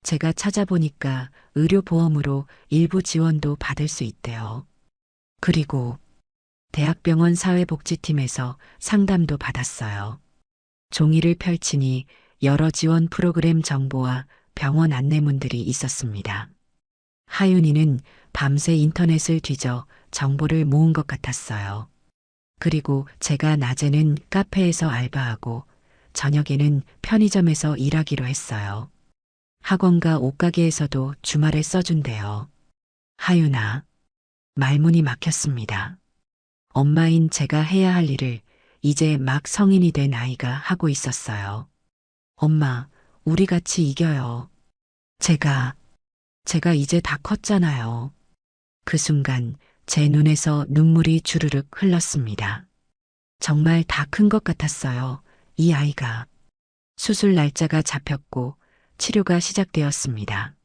S1: 제가 찾아보니까 의료보험으로 일부 지원도 받을 수 있대요. 그리고 대학병원 사회복지팀에서 상담도 받았어요. 종이를 펼치니 여러 지원 프로그램 정보와 병원 안내문들이 있었습니다. 하윤이는 밤새 인터넷을 뒤져 정보를 모은 것 같았어요. 그리고 제가 낮에는 카페에서 알바하고 저녁에는 편의점에서 일하기로 했어요. 학원과 옷가게에서도 주말에 써준대요. 하윤아, 말문이 막혔습니다. 엄마인 제가 해야 할 일을 이제 막 성인이 된 아이가 하고 있었어요. 엄마, 우리 같이 이겨요. 제가 이제 다 컸잖아요. 그 순간 제 눈에서 눈물이 주르륵 흘렀습니다. 정말 다 큰 것 같았어요. 이 아이가. 수술 날짜가 잡혔고 치료가 시작되었습니다.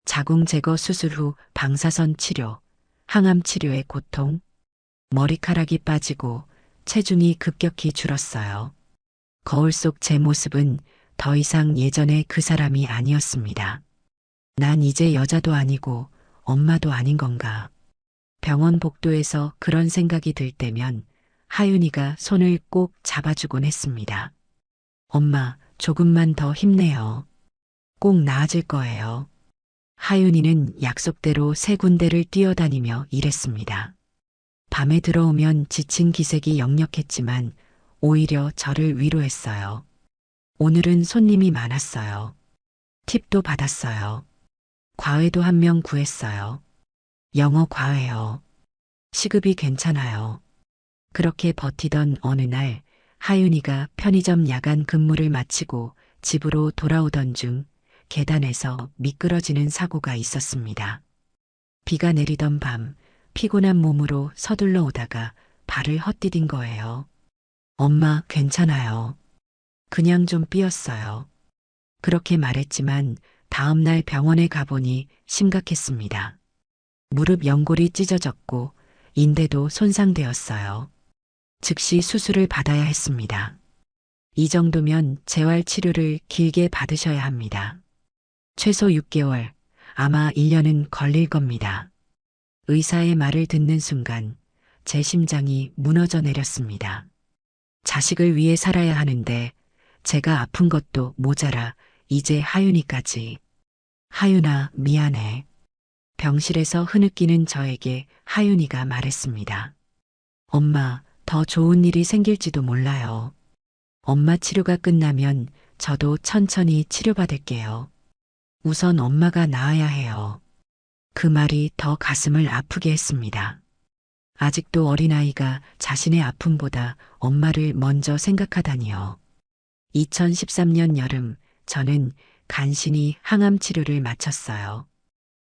S1: 자궁 제거 수술 후 방사선 치료, 항암 치료의 고통, 머리카락이 빠지고 체중이 급격히 줄었어요. 거울 속 제 모습은 더 이상 예전의 그 사람이 아니었습니다. 난 이제 여자도 아니고 엄마도 아닌 건가. 병원 복도에서 그런 생각이 들 때면 하윤이가 손을 꼭 잡아주곤 했습니다. 엄마, 조금만 더 힘내요. 꼭 나아질 거예요. 하윤이는 약속대로 세 군데를 뛰어다니며 일했습니다. 밤에 들어오면 지친 기색이 역력했지만 오히려 저를 위로했어요. 오늘은 손님이 많았어요. 팁도 받았어요. 과외도 한 명 구했어요. 영어 과외요. 시급이 괜찮아요. 그렇게 버티던 어느 날 하윤이가 편의점 야간 근무를 마치고 집으로 돌아오던 중 계단에서 미끄러지는 사고가 있었습니다. 비가 내리던 밤 피곤한 몸으로 서둘러 오다가 발을 헛디딘 거예요. 엄마, 괜찮아요. 그냥 좀 삐었어요. 그렇게 말했지만 다음 날 병원에 가보니 심각했습니다. 무릎 연골이 찢어졌고 인대도 손상되었어요. 즉시 수술을 받아야 했습니다. 이 정도면 재활 치료를 길게 받으셔야 합니다. 최소 6개월, 아마 1년은 걸릴 겁니다. 의사의 말을 듣는 순간 제 심장이 무너져 내렸습니다. 자식을 위해 살아야 하는데 제가 아픈 것도 모자라 이제 하윤이까지. 하윤아, 미안해. 병실에서 흐느끼는 저에게 하윤이가 말했습니다. 엄마, 더 좋은 일이 생길지도 몰라요. 엄마 치료가 끝나면 저도 천천히 치료받을게요. 우선 엄마가 나아야 해요. 그 말이 더 가슴을 아프게 했습니다. 아직도 어린아이가 자신의 아픔보다 엄마를 먼저 생각하다니요. 2013년 여름 저는 간신히 항암 치료를 마쳤어요.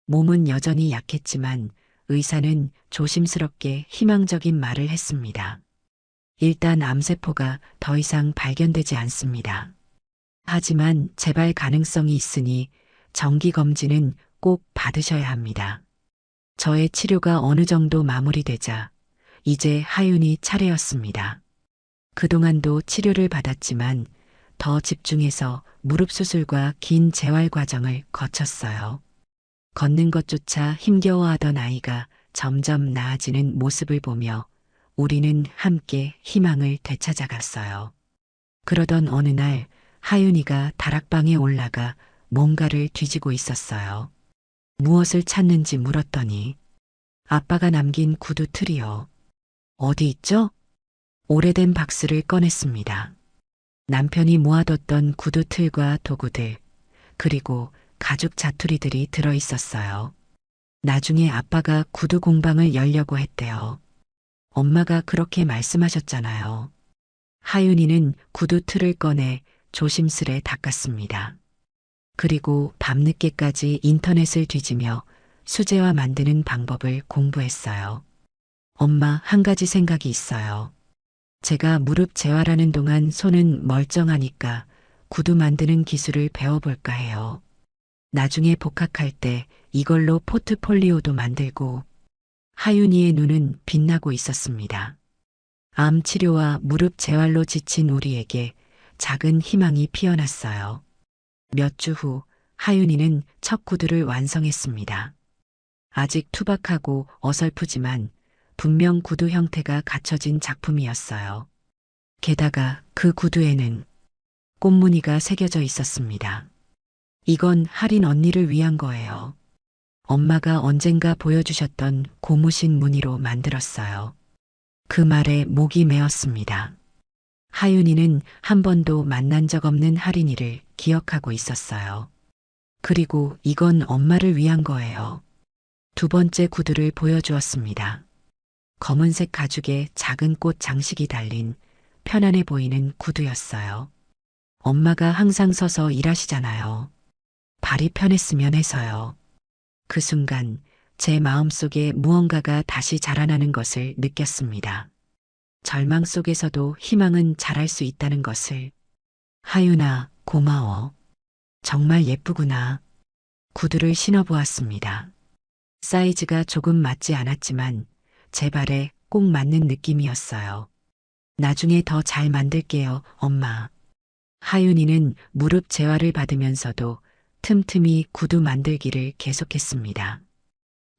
S1: 몸은 여전히 약했지만 의사는 조심스럽게 희망적인 말을 했습니다. 일단 암세포가 더 이상 발견되지 않습니다. 하지만 재발 가능성이 있으니 정기 검진은 꼭 받으셔야 합니다. 저의 치료가 어느 정도 마무리되자 이제 하윤이 차례였습니다. 그동안도 치료를 받았지만 더 집중해서 무릎 수술과 긴 재활 과정을 거쳤어요. 걷는 것조차 힘겨워하던 아이가 점점 나아지는 모습을 보며 우리는 함께 희망을 되찾아갔어요. 그러던 어느 날 하윤이가 다락방에 올라가 뭔가를 뒤지고 있었어요. 무엇을 찾는지 물었더니 아빠가 남긴 구두 틀이요. 어디 있죠? 오래된 박스를 꺼냈습니다. 남편이 모아뒀던 구두 틀과 도구들, 그리고 가죽 자투리들이 들어 있었어요. 나중에 아빠가 구두 공방을 열려고 했대요. 엄마가 그렇게 말씀하셨잖아요. 하윤이는 구두 틀을 꺼내 조심스레 닦았습니다. 그리고 밤늦게까지 인터넷을 뒤지며 수제화 만드는 방법을 공부했어요. 엄마, 한 가지 생각이 있어요. 제가 무릎 재활하는 동안 손은 멀쩡하니까 구두 만드는 기술을 배워볼까 해요. 나중에 복학할 때 이걸로 포트폴리오도 만들고. 하윤이의 눈은 빛나고 있었습니다. 암 치료와 무릎 재활로 지친 우리에게 작은 희망이 피어났어요. 몇 주 후 하윤이는 첫 구두를 완성했습니다. 아직 투박하고 어설프지만 분명 구두 형태가 갖춰진 작품이었어요. 게다가 그 구두에는 꽃무늬가 새겨져 있었습니다. 이건 할인 언니를 위한 거예요. 엄마가 언젠가 보여주셨던 고무신 무늬로 만들었어요. 그 말에 목이 메었습니다. 하윤이는 한 번도 만난 적 없는 할인이를 기억하고 있었어요. 그리고 이건 엄마를 위한 거예요. 두 번째 구두를 보여주었습니다. 검은색 가죽에 작은 꽃 장식이 달린 편안해 보이는 구두였어요. 엄마가 항상 서서 일하시잖아요. 발이 편했으면 해서요. 그 순간 제 마음속에 무언가가 다시 자라나는 것을 느꼈습니다. 절망 속에서도 희망은 자랄 수 있다는 것을. 하윤아, 고마워. 정말 예쁘구나. 구두를 신어보았습니다. 사이즈가 조금 맞지 않았지만 제 발에 꼭 맞는 느낌이었어요. 나중에 더 잘 만들게요, 엄마. 하윤이는 무릎 재활을 받으면서도 틈틈이 구두 만들기를 계속했습니다.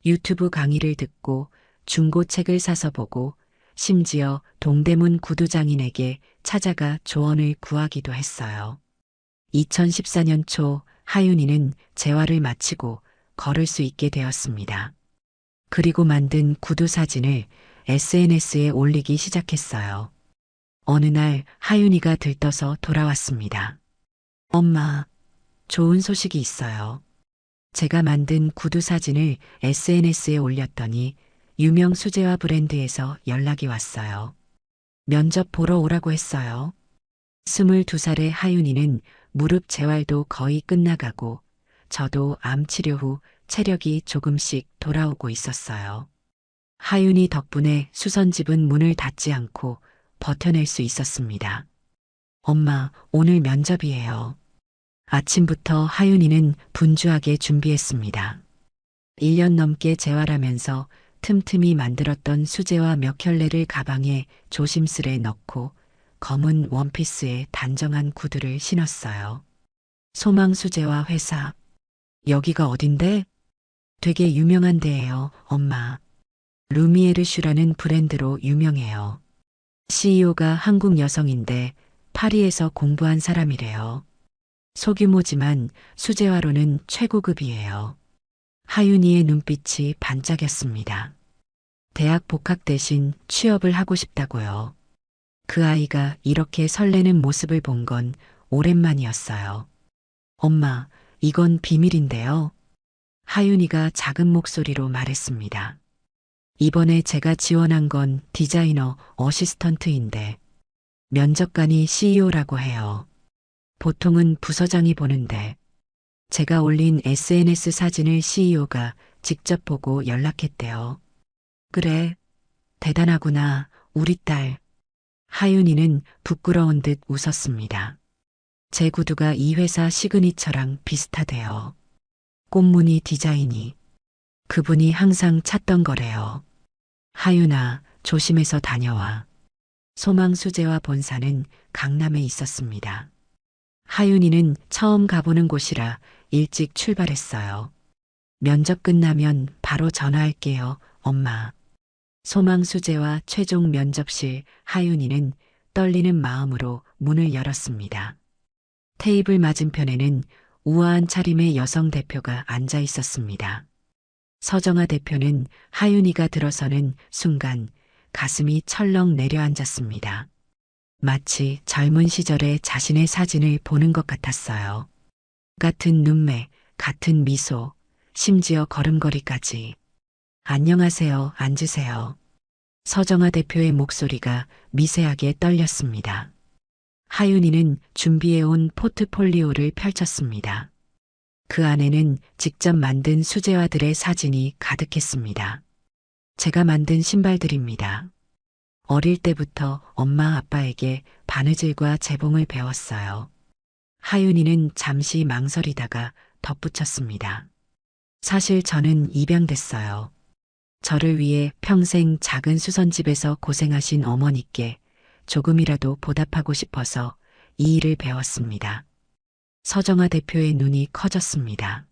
S1: 유튜브 강의를 듣고 중고책을 사서 보고 심지어 동대문 구두장인에게 찾아가 조언을 구하기도 했어요. 2014년 초 하윤이는 재활을 마치고 걸을 수 있게 되었습니다. 그리고 만든 구두 사진을 SNS에 올리기 시작했어요. 어느 날 하윤이가 들떠서 돌아왔습니다. 엄마, 좋은 소식이 있어요. 제가 만든 구두 사진을 SNS에 올렸더니 유명 수제화 브랜드에서 연락이 왔어요. 면접 보러 오라고 했어요. 22살의 하윤이는 무릎 재활도 거의 끝나가고 저도 암 치료 후 체력이 조금씩 돌아오고 있었어요. 하윤이 덕분에 수선집은 문을 닫지 않고 버텨낼 수 있었습니다. 엄마, 오늘 면접이에요. 아침부터 하윤이는 분주하게 준비했습니다. 1년 넘게 재활하면서 틈틈이 만들었던 수제화 몇 켤레를 가방에 조심스레 넣고 검은 원피스에 단정한 구두를 신었어요. 소망 수제화 회사. 여기가 어딘데? 되게 유명한 데예요, 엄마. 루미에르슈라는 브랜드로 유명해요. CEO가 한국 여성인데 파리에서 공부한 사람이래요. 소규모지만 수제화로는 최고급이에요. 하윤이의 눈빛이 반짝였습니다. 대학 복학 대신 취업을 하고 싶다고요. 그 아이가 이렇게 설레는 모습을 본 건 오랜만이었어요. 엄마, 이건 비밀인데요. 하윤이가 작은 목소리로 말했습니다. 이번에 제가 지원한 건 디자이너 어시스턴트인데 면접관이 CEO라고 해요. 보통은 부서장이 보는데 제가 올린 SNS 사진을 CEO가 직접 보고 연락했대요. 그래, 대단하구나, 우리 딸. 하윤이는 부끄러운 듯 웃었습니다. 제 구두가 이 회사 시그니처랑 비슷하대요. 꽃무늬 디자인이. 그분이 항상 찾던 거래요. 하윤아, 조심해서 다녀와. 소망 수제화 본사는 강남에 있었습니다. 하윤이는 처음 가보는 곳이라 일찍 출발했어요. 면접 끝나면 바로 전화할게요, 엄마. 소망 수제화 최종 면접실. 하윤이는 떨리는 마음으로 문을 열었습니다. 테이블 맞은편에는 우아한 차림의 여성 대표가 앉아 있었습니다. 서정아 대표는 하윤이가 들어서는 순간 가슴이 철렁 내려앉았습니다. 마치 젊은 시절의 자신의 사진을 보는 것 같았어요. 같은 눈매, 같은 미소, 심지어 걸음걸이까지. 안녕하세요, 앉으세요. 서정아 대표의 목소리가 미세하게 떨렸습니다. 하윤이는 준비해온 포트폴리오를 펼쳤습니다. 그 안에는 직접 만든 수제화들의 사진이 가득했습니다. 제가 만든 신발들입니다. 어릴 때부터 엄마 아빠에게 바느질과 재봉을 배웠어요. 하윤이는 잠시 망설이다가 덧붙였습니다. 사실 저는 입양됐어요. 저를 위해 평생 작은 수선집에서 고생하신 어머니께 조금이라도 보답하고 싶어서 이 일을 배웠습니다. 서정아 대표의 눈이 커졌습니다.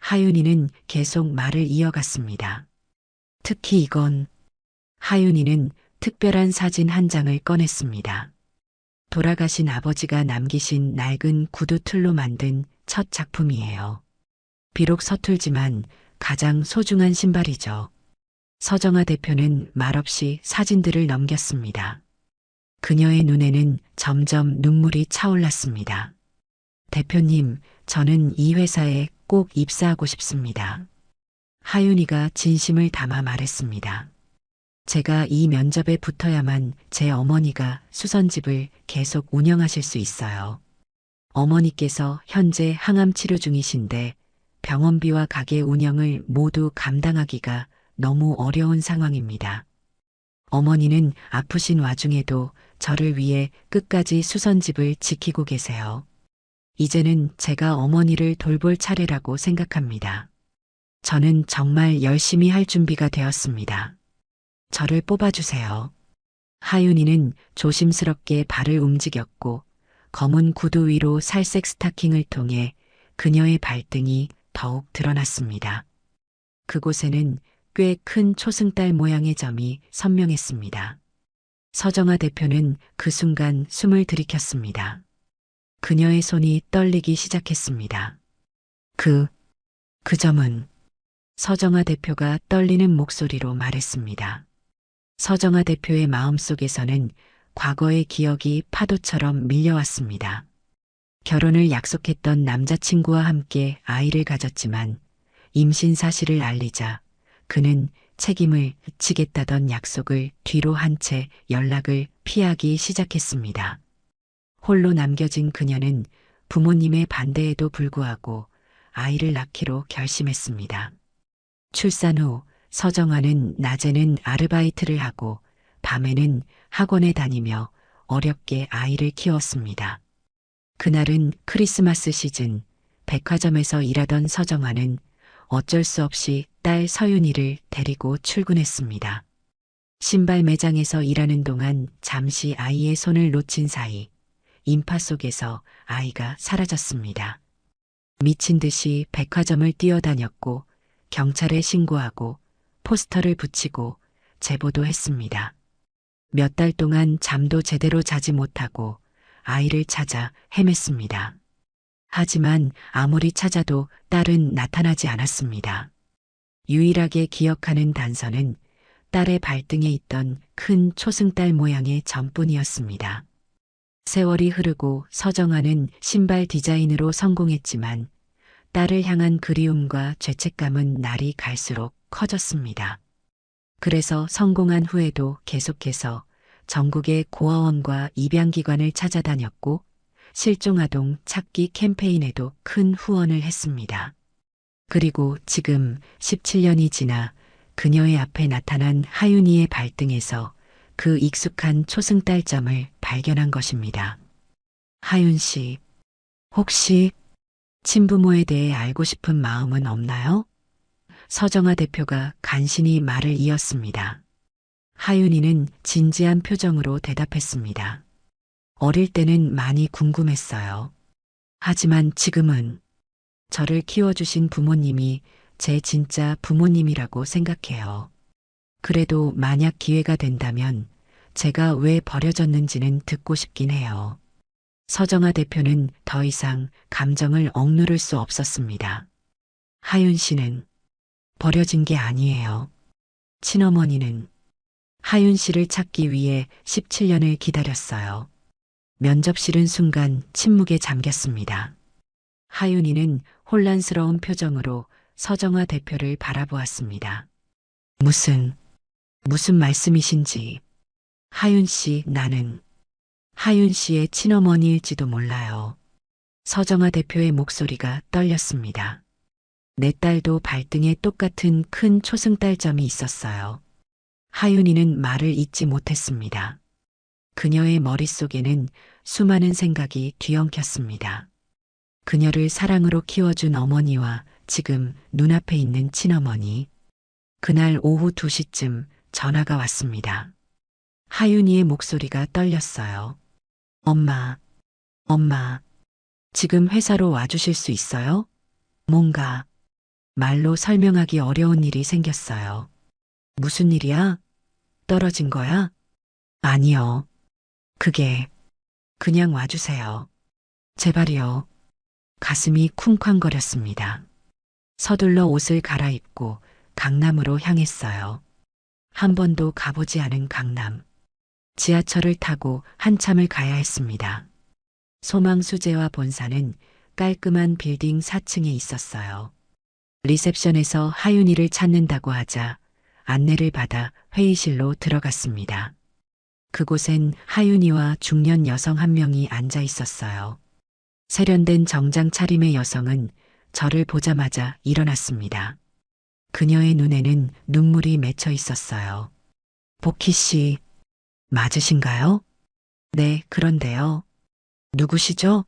S1: 하윤이는 계속 말을 이어갔습니다. 특히 이건 하윤이는 특별한 사진 한 장을 꺼냈습니다. 돌아가신 아버지가 남기신 낡은 구두 틀로 만든 첫 작품이에요. 비록 서툴지만 가장 소중한 신발이죠. 서정아 대표는 말없이 사진들을 넘겼습니다. 그녀의 눈에는 점점 눈물이 차올랐습니다. 대표님, 저는 이 회사에 꼭 입사하고 싶습니다. 하윤이가 진심을 담아 말했습니다. 제가 이 면접에 붙어야만 제 어머니가 수선집을 계속 운영하실 수 있어요. 어머니께서 현재 항암 치료 중이신데 병원비와 가게 운영을 모두 감당하기가 너무 어려운 상황입니다. 어머니는 아프신 와중에도 저를 위해 끝까지 수선집을 지키고 계세요. 이제는 제가 어머니를 돌볼 차례라고 생각합니다. 저는 정말 열심히 할 준비가 되었습니다. 저를 뽑아주세요. 하윤이는 조심스럽게 발을 움직였고 검은 구두 위로 살색 스타킹을 통해 그녀의 발등이 더욱 드러났습니다. 그곳에는 꽤 큰 초승달 모양의 점이 선명했습니다. 서정아 대표는 그 순간 숨을 들이켰습니다. 그녀의 손이 떨리기 시작했습니다. 그 점은 서정아 대표가 떨리는 목소리로 말했습니다. 서정아 대표의 마음속에서는 과거의 기억이 파도처럼 밀려왔습니다. 결혼을 약속했던 남자친구와 함께 아이를 가졌지만 임신 사실을 알리자 그는 책임을 지겠다던 약속을 뒤로 한 채 연락을 피하기 시작했습니다. 홀로 남겨진 그녀는 부모님의 반대에도 불구하고 아이를 낳기로 결심했습니다. 출산 후 서정아는 낮에는 아르바이트를 하고 밤에는 학원에 다니며 어렵게 아이를 키웠습니다. 그날은 크리스마스 시즌, 백화점에서 일하던 서정아는 어쩔 수 없이 딸 서윤이를 데리고 출근했습니다. 신발 매장에서 일하는 동안 잠시 아이의 손을 놓친 사이 인파 속에서 아이가 사라졌습니다. 미친 듯이 백화점을 뛰어다녔고 경찰에 신고하고 포스터를 붙이고 제보도 했습니다. 몇 달 동안 잠도 제대로 자지 못하고 아이를 찾아 헤맸습니다. 하지만 아무리 찾아도 딸은 나타나지 않았습니다. 유일하게 기억하는 단서는 딸의 발등에 있던 큰 초승달 모양의 점뿐이었습니다. 세월이 흐르고 서정아는 신발 디자인으로 성공했지만 딸을 향한 그리움과 죄책감은 날이 갈수록 커졌습니다. 그래서 성공한 후에도 계속해서 전국의 고아원과 입양기관을 찾아다녔고 실종아동 찾기 캠페인에도 큰 후원을 했습니다. 그리고 지금 17년이 지나 그녀의 앞에 나타난 하윤이의 발등에서 그 익숙한 초승달점을 발견한 것입니다. 하윤 씨, 혹시 친부모에 대해 알고 싶은 마음은 없나요? 서정아 대표가 간신히 말을 이었습니다. 하윤이는 진지한 표정으로 대답했습니다. 어릴 때는 많이 궁금했어요. 하지만 지금은 저를 키워주신 부모님이 제 진짜 부모님이라고 생각해요. 그래도 만약 기회가 된다면 제가 왜 버려졌는지는 듣고 싶긴 해요. 서정아 대표는 더 이상 감정을 억누를 수 없었습니다. 하윤 씨는 버려진 게 아니에요. 친어머니는 하윤 씨를 찾기 위해 17년을 기다렸어요. 면접 실은 순간 침묵에 잠겼습니다. 하윤이는 혼란스러운 표정으로 서정아 대표를 바라보았습니다. 무슨 말씀이신지. 하윤 씨, 나는 하윤 씨의 친어머니일지도 몰라요. 서정아 대표의 목소리가 떨렸습니다. 내 딸도 발등에 똑같은 큰 초승달점이 있었어요. 하윤이는 말을 잇지 못했습니다. 그녀의 머릿속에는 수많은 생각이 뒤엉켰습니다. 그녀를 사랑으로 키워준 어머니와 지금 눈앞에 있는 친어머니. 그날 오후 2시쯤 전화가 왔습니다. 하윤이의 목소리가 떨렸어요. 엄마, 엄마, 지금 회사로 와주실 수 있어요? 뭔가 말로 설명하기 어려운 일이 생겼어요. 무슨 일이야? 떨어진 거야? 아니요. 그게 그냥 와주세요. 제발이요. 가슴이 쿵쾅거렸습니다. 서둘러 옷을 갈아입고 강남으로 향했어요. 한 번도 가보지 않은 강남. 지하철을 타고 한참을 가야 했습니다. 소망수제와 본사는 깔끔한 빌딩 4층에 있었어요. 리셉션에서 하윤이를 찾는다고 하자 안내를 받아 회의실로 들어갔습니다. 그곳엔 하윤이와 중년 여성 한 명이 앉아 있었어요. 세련된 정장 차림의 여성은 저를 보자마자 일어났습니다. 그녀의 눈에는 눈물이 맺혀 있었어요. 복희 씨, 맞으신가요? 네, 그런데요. 누구시죠?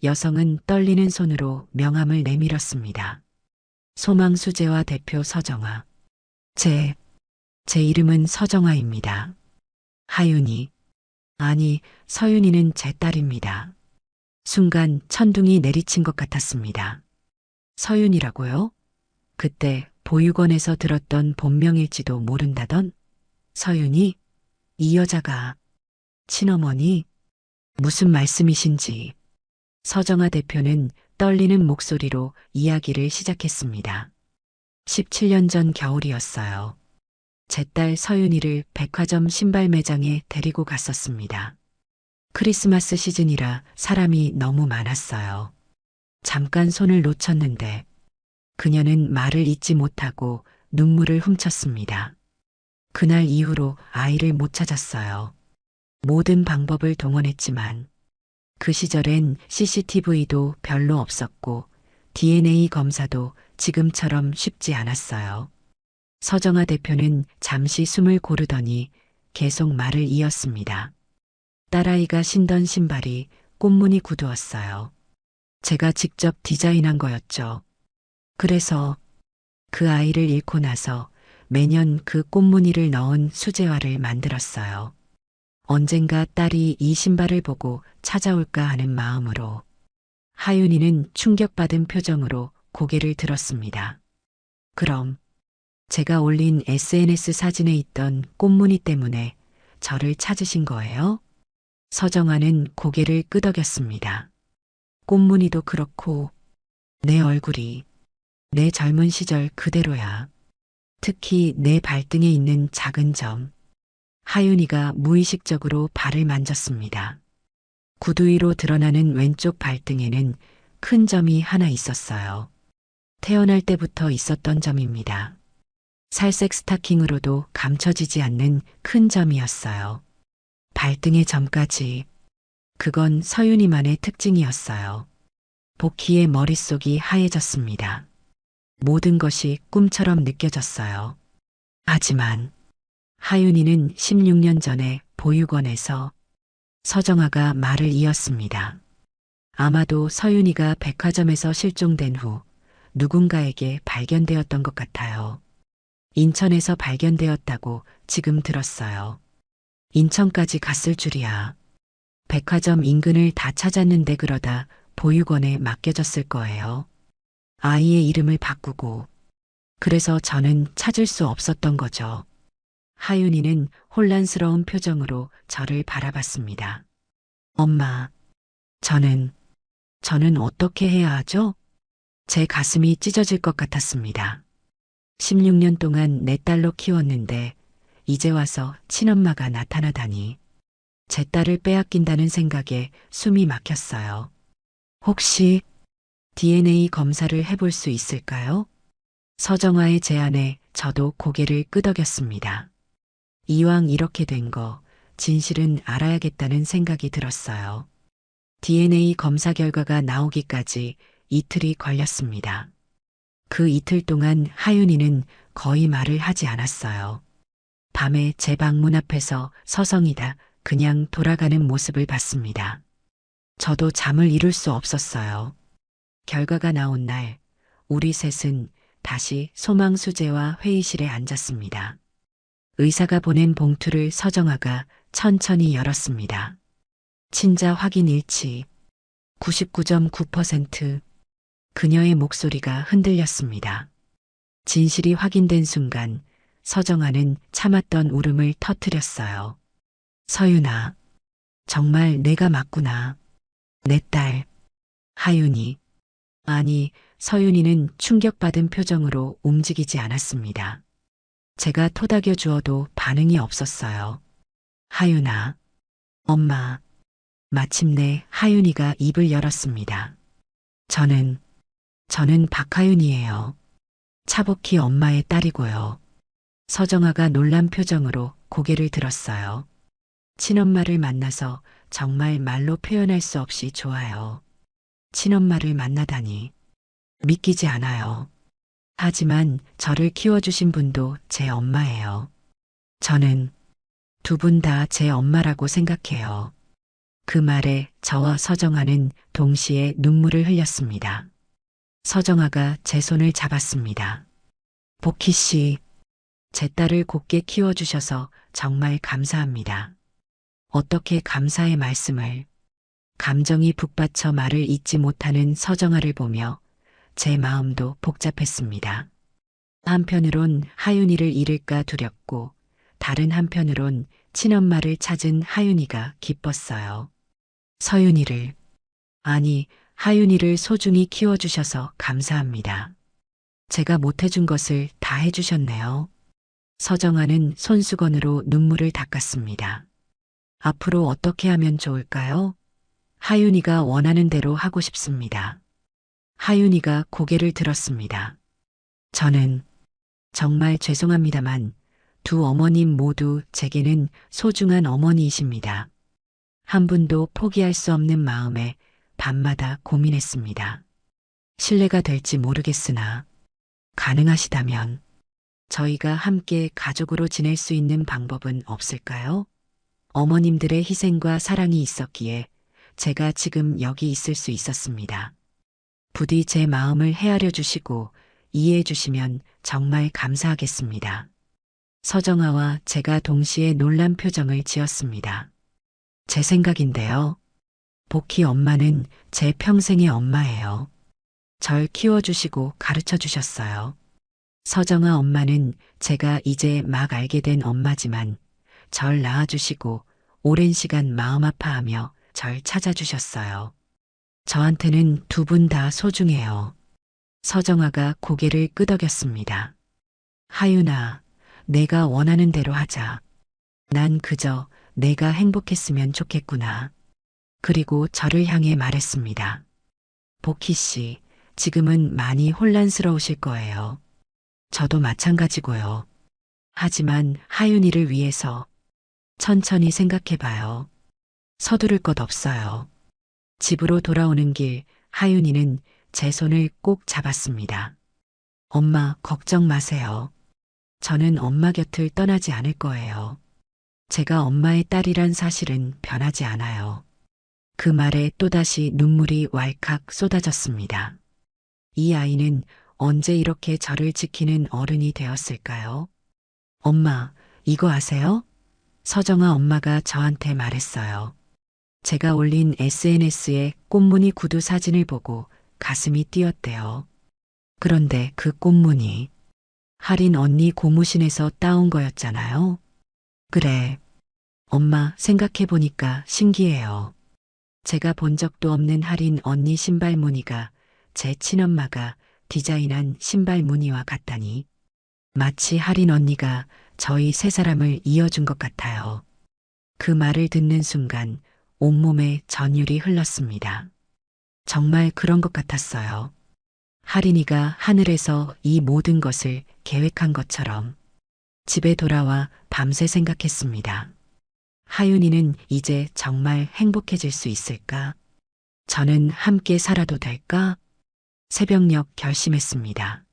S1: 여성은 떨리는 손으로 명함을 내밀었습니다. 소망수재화 대표 서정아. 제 이름은 서정아입니다. 하윤이. 아니, 서윤이는 제 딸입니다. 순간 천둥이 내리친 것 같았습니다. 서윤이라고요? 그때 보육원에서 들었던 본명일지도 모른다던 서윤이? 이 여자가 친어머니? 무슨 말씀이신지. 서정아 대표는 떨리는 목소리로 이야기를 시작했습니다. 17년 전 겨울이었어요. 제 딸 서윤이를 백화점 신발 매장에 데리고 갔었습니다. 크리스마스 시즌이라 사람이 너무 많았어요. 잠깐 손을 놓쳤는데 그녀는 말을 잇지 못하고 눈물을 훔쳤습니다. 그날 이후로 아이를 못 찾았어요. 모든 방법을 동원했지만 그 시절엔 CCTV도 별로 없었고 DNA 검사도 지금처럼 쉽지 않았어요. 서정아 대표는 잠시 숨을 고르더니 계속 말을 이었습니다. 딸아이가 신던 신발이 꽃무늬 구두였어요. 제가 직접 디자인한 거였죠. 그래서 그 아이를 잃고 나서 매년 그 꽃무늬를 넣은 수제화를 만들었어요. 언젠가 딸이 이 신발을 보고 찾아올까 하는 마음으로. 하윤이는 충격받은 표정으로 고개를 들었습니다. 그럼 제가 올린 SNS 사진에 있던 꽃무늬 때문에 저를 찾으신 거예요? 서정아는 고개를 끄덕였습니다. 꽃무늬도 그렇고 내 얼굴이 내 젊은 시절 그대로야. 특히 내 발등에 있는 작은 점. 하윤이가 무의식적으로 발을 만졌습니다. 구두 위로 드러나는 왼쪽 발등에는 큰 점이 하나 있었어요. 태어날 때부터 있었던 점입니다. 살색 스타킹으로도 감춰지지 않는 큰 점이었어요. 발등의 점까지. 그건 서윤이만의 특징이었어요. 복희의 머릿속이 하얘졌습니다. 모든 것이 꿈처럼 느껴졌어요. 하지만 하윤이는 16년 전에 보육원에서. 서정아가 말을 이었습니다. 아마도 서윤이가 백화점에서 실종된 후 누군가에게 발견되었던 것 같아요. 인천에서 발견되었다고 지금 들었어요. 인천까지 갔을 줄이야. 백화점 인근을 다 찾았는데 그러다 보육원에 맡겨졌을 거예요. 아이의 이름을 바꾸고. 그래서 저는 찾을 수 없었던 거죠. 하윤이는 혼란스러운 표정으로 저를 바라봤습니다. 엄마, 저는 어떻게 해야 하죠? 제 가슴이 찢어질 것 같았습니다. 16년 동안 내 딸로 키웠는데 이제 와서 친엄마가 나타나다니. 제 딸을 빼앗긴다는 생각에 숨이 막혔어요. 혹시 DNA 검사를 해볼 수 있을까요? 서정아의 제안에 저도 고개를 끄덕였습니다. 이왕 이렇게 된 거 진실은 알아야겠다는 생각이 들었어요. DNA 검사 결과가 나오기까지 이틀이 걸렸습니다. 그 이틀 동안 하윤이는 거의 말을 하지 않았어요. 밤에 제 방문 앞에서 서성이다 그냥 돌아가는 모습을 봤습니다. 저도 잠을 이룰 수 없었어요. 결과가 나온 날, 우리 셋은 다시 소망수재와 회의실에 앉았습니다. 의사가 보낸 봉투를 서정아가 천천히 열었습니다. 친자 확인 일치 99.9%. 그녀의 목소리가 흔들렸습니다. 진실이 확인된 순간 서정아는 참았던 울음을 터뜨렸어요. 서윤아, 정말 내가 맞구나. 내 딸, 하윤이. 아니, 서윤이는 충격받은 표정으로 움직이지 않았습니다. 제가 토닥여 주어도 반응이 없었어요. 하윤아, 엄마. 마침내 하윤이가 입을 열었습니다. 저는 박하윤이에요. 차복희 엄마의 딸이고요. 서정아가 놀란 표정으로 고개를 들었어요. 친엄마를 만나서 정말 말로 표현할 수 없이 좋아요. 친엄마를 만나다니. 믿기지 않아요. 하지만 저를 키워주신 분도 제 엄마예요. 저는 두 분 다 제 엄마라고 생각해요. 그 말에 저와 서정아는 동시에 눈물을 흘렸습니다. 서정아가 제 손을 잡았습니다. 복희 씨, 제 딸을 곱게 키워주셔서 정말 감사합니다. 어떻게 감사의 말씀을. 감정이 북받쳐 말을 잇지 못하는 서정아를 보며 제 마음도 복잡했습니다. 한편으론 하윤이를 잃을까 두렵고 다른 한편으론 친엄마를 찾은 하윤이가 기뻤어요. 서윤이를, 아니 하윤이를 소중히 키워주셔서 감사합니다. 제가 못해준 것을 다 해주셨네요. 서정아는 손수건으로 눈물을 닦았습니다. 앞으로 어떻게 하면 좋을까요? 하윤이가 원하는 대로 하고 싶습니다. 하윤이가 고개를 들었습니다. 저는 정말 죄송합니다만 두 어머님 모두 제게는 소중한 어머니이십니다. 한 분도 포기할 수 없는 마음에 밤마다 고민했습니다. 신뢰가 될지 모르겠으나 가능하시다면 저희가 함께 가족으로 지낼 수 있는 방법은 없을까요? 어머님들의 희생과 사랑이 있었기에 제가 지금 여기 있을 수 있었습니다. 부디 제 마음을 헤아려 주시고 이해해 주시면 정말 감사하겠습니다. 서정아와 제가 동시에 놀란 표정을 지었습니다. 제 생각인데요. 복희 엄마는 제 평생의 엄마예요. 절 키워주시고 가르쳐 주셨어요. 서정아 엄마는 제가 이제 막 알게 된 엄마지만 절 낳아주시고 오랜 시간 마음 아파하며 절 찾아주셨어요. 저한테는 두 분 다 소중해요. 서정아가 고개를 끄덕였습니다. 하윤아, 내가 원하는 대로 하자. 난 그저 내가 행복했으면 좋겠구나. 그리고 저를 향해 말했습니다. 복희 씨, 지금은 많이 혼란스러우실 거예요. 저도 마찬가지고요. 하지만 하윤이를 위해서 천천히 생각해봐요. 서두를 것 없어요. 집으로 돌아오는 길 하윤이는 제 손을 꼭 잡았습니다. 엄마, 걱정 마세요. 저는 엄마 곁을 떠나지 않을 거예요. 제가 엄마의 딸이란 사실은 변하지 않아요. 그 말에 또다시 눈물이 왈칵 쏟아졌습니다. 이 아이는 언제 이렇게 저를 지키는 어른이 되었을까요? 엄마, 이거 아세요? 서정아 엄마가 저한테 말했어요. 제가 올린 SNS에 꽃무늬 구두 사진을 보고 가슴이 뛰었대요. 그런데 그 꽃무늬, 할인 언니 고무신에서 따온 거였잖아요. 그래. 엄마 생각해보니까 신기해요. 제가 본 적도 없는 할인 언니 신발 무늬가 제 친엄마가 디자인한 신발 무늬와 같다니. 마치 할인 언니가 저희 세 사람을 이어준 것 같아요. 그 말을 듣는 순간 온몸에 전율이 흘렀습니다. 정말 그런 것 같았어요. 할인이가 하늘에서 이 모든 것을 계획한 것처럼. 집에 돌아와 밤새 생각했습니다. 하윤이는 이제 정말 행복해질 수 있을까? 저는 함께 살아도 될까? 새벽녘 결심했습니다.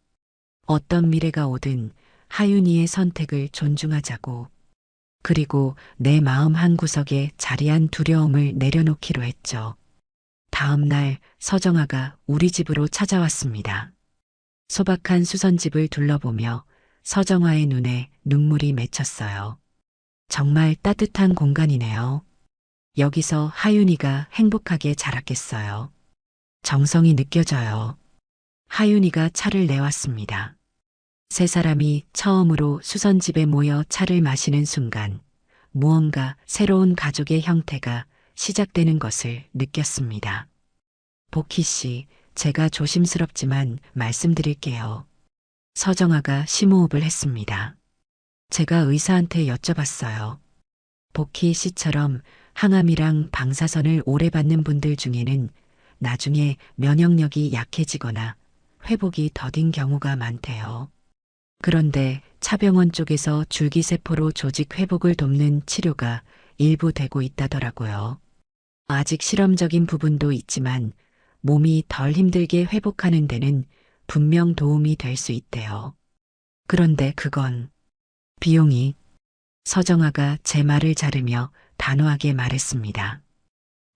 S1: 어떤 미래가 오든 하윤이의 선택을 존중하자고. 그리고 내 마음 한구석에 자리한 두려움을 내려놓기로 했죠. 다음 날 서정아가 우리 집으로 찾아왔습니다. 소박한 수선집을 둘러보며 서정아의 눈에 눈물이 맺혔어요. 정말 따뜻한 공간이네요. 여기서 하윤이가 행복하게 자랐겠어요. 정성이 느껴져요. 하윤이가 차를 내왔습니다. 세 사람이 처음으로 수선집에 모여 차를 마시는 순간 무언가 새로운 가족의 형태가 시작되는 것을 느꼈습니다. 복희 씨, 제가 조심스럽지만 말씀드릴게요. 서정아가 심호흡을 했습니다. 제가 의사한테 여쭤봤어요. 복희 씨처럼 항암이랑 방사선을 오래 받는 분들 중에는 나중에 면역력이 약해지거나 회복이 더딘 경우가 많대요. 그런데 차병원 쪽에서 줄기세포로 조직 회복을 돕는 치료가 일부 되고 있다더라고요. 아직 실험적인 부분도 있지만 몸이 덜 힘들게 회복하는 데는 분명 도움이 될 수 있대요. 그런데 그건 비용이 서정아가 제 말을 자르며 단호하게 말했습니다.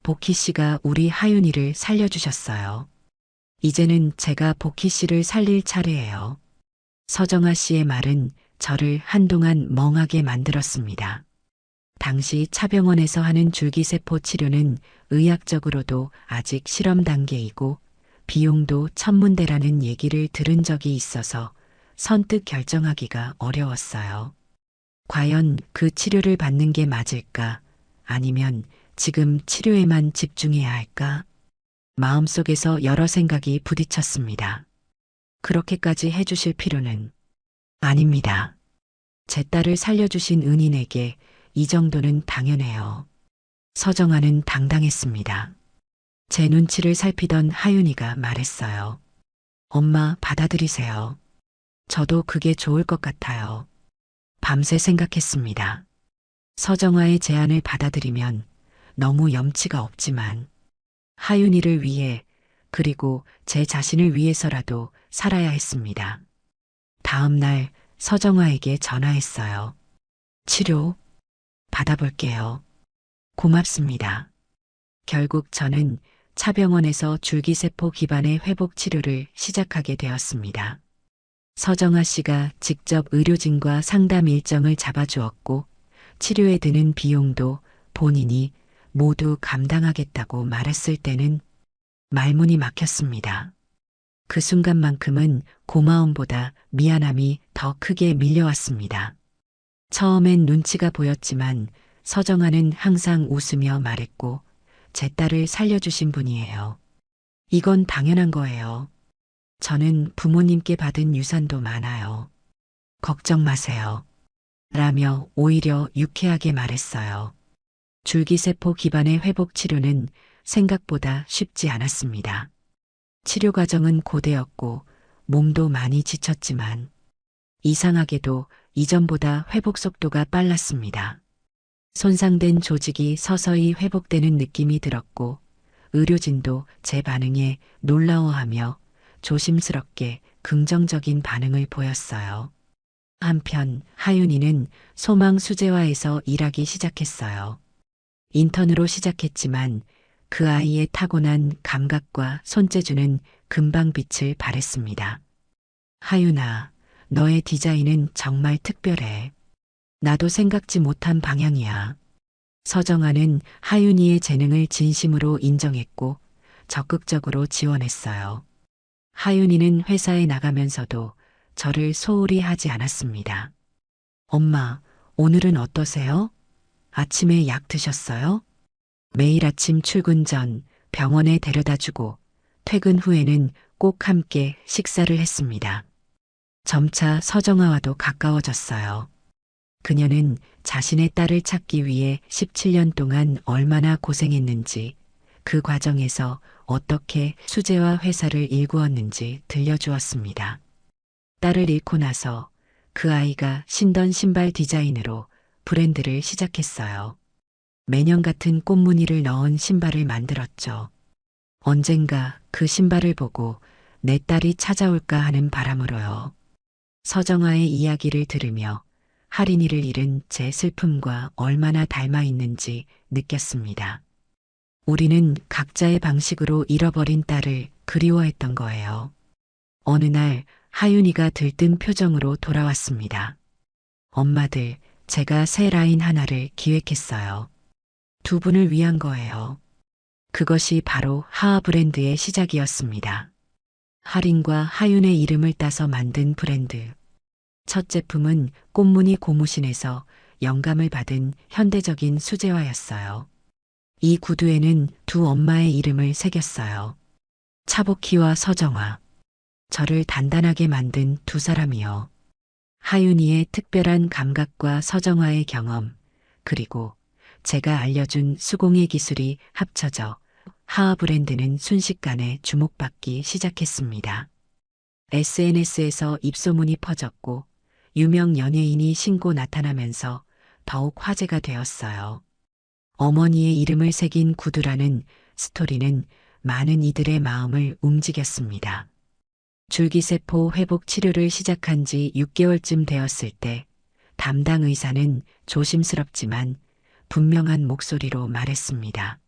S1: 복희 씨가 우리 하윤이를 살려주셨어요. 이제는 제가 복희 씨를 살릴 차례예요. 서정아 씨의 말은 저를 한동안 멍하게 만들었습니다. 당시 차병원에서 하는 줄기세포 치료는 의학적으로도 아직 실험 단계이고 비용도 천문대라는 얘기를 들은 적이 있어서 선뜻 결정하기가 어려웠어요. 과연 그 치료를 받는 게 맞을까? 아니면 지금 치료에만 집중해야 할까? 마음속에서 여러 생각이 부딪혔습니다. 그렇게까지 해주실 필요는 아닙니다. 제 딸을 살려주신 은인에게 이 정도는 당연해요. 서정아는 당당했습니다. 제 눈치를 살피던 하윤이가 말했어요. 엄마, 받아들이세요. 저도 그게 좋을 것 같아요. 밤새 생각했습니다. 서정아의 제안을 받아들이면 너무 염치가 없지만 하윤이를 위해 그리고 제 자신을 위해서라도 살아야 했습니다. 다음 날 서정아에게 전화했어요. 치료 받아볼게요. 고맙습니다. 결국 저는 차병원에서 줄기세포 기반의 회복 치료를 시작하게 되었습니다. 서정아 씨가 직접 의료진과 상담 일정을 잡아주었고 치료에 드는 비용도 본인이 모두 감당하겠다고 말했을 때는 말문이 막혔습니다. 그 순간만큼은 고마움보다 미안함이 더 크게 밀려왔습니다. 처음엔 눈치가 보였지만 서정아는 항상 웃으며 말했고 제 딸을 살려주신 분이에요. 이건 당연한 거예요. 저는 부모님께 받은 유산도 많아요. 걱정 마세요. 라며 오히려 유쾌하게 말했어요. 줄기세포 기반의 회복 치료는 생각보다 쉽지 않았습니다. 치료 과정은 고되었고 몸도 많이 지쳤지만 이상하게도 이전보다 회복 속도가 빨랐습니다. 손상된 조직이 서서히 회복되는 느낌이 들었고 의료진도 제 반응에 놀라워하며 조심스럽게 긍정적인 반응을 보였어요. 한편 하윤이는 소망 수제화에서 일하기 시작했어요. 인턴으로 시작했지만 그 아이의 타고난 감각과 손재주는 금방 빛을 발했습니다. 하윤아, 너의 디자인은 정말 특별해. 나도 생각지 못한 방향이야. 서정아는 하윤이의 재능을 진심으로 인정했고 적극적으로 지원했어요. 하윤이는 회사에 나가면서도 저를 소홀히 하지 않았습니다. 엄마, 오늘은 어떠세요? 아침에 약 드셨어요? 매일 아침 출근 전 병원에 데려다 주고 퇴근 후에는 꼭 함께 식사를 했습니다. 점차 서정아와도 가까워졌어요. 그녀는 자신의 딸을 찾기 위해 17년 동안 얼마나 고생했는지 그 과정에서 어떻게 수제화 회사를 일구었는지 들려주었습니다. 딸을 잃고 나서 그 아이가 신던 신발 디자인으로 브랜드를 시작했어요. 매년 같은 꽃무늬를 넣은 신발을 만들었죠. 언젠가 그 신발을 보고 내 딸이 찾아올까 하는 바람으로요. 서정아의 이야기를 들으며 하린이를 잃은 제 슬픔과 얼마나 닮아 있는지 느꼈습니다. 우리는 각자의 방식으로 잃어버린 딸을 그리워했던 거예요. 어느 날 하윤이가 들뜬 표정으로 돌아왔습니다. 엄마들, 제가 새 라인 하나를 기획했어요. 두 분을 위한 거예요. 그것이 바로 하하 브랜드의 시작이었습니다. 하린과 하윤의 이름을 따서 만든 브랜드. 첫 제품은 꽃무늬 고무신에서 영감을 받은 현대적인 수제화였어요. 이 구두에는 두 엄마의 이름을 새겼어요. 차복희와 서정화. 저를 단단하게 만든 두 사람이요. 하윤이의 특별한 감각과 서정화의 경험, 그리고 제가 알려준 수공예 기술이 합쳐져 하하 브랜드는 순식간에 주목받기 시작했습니다. SNS에서 입소문이 퍼졌고 유명 연예인이 신고 나타나면서 더욱 화제가 되었어요. 어머니의 이름을 새긴 구두라는 스토리는 많은 이들의 마음을 움직였습니다. 줄기세포 회복 치료를 시작한 지 6개월쯤 되었을 때 담당 의사는 조심스럽지만 분명한 목소리로 말했습니다.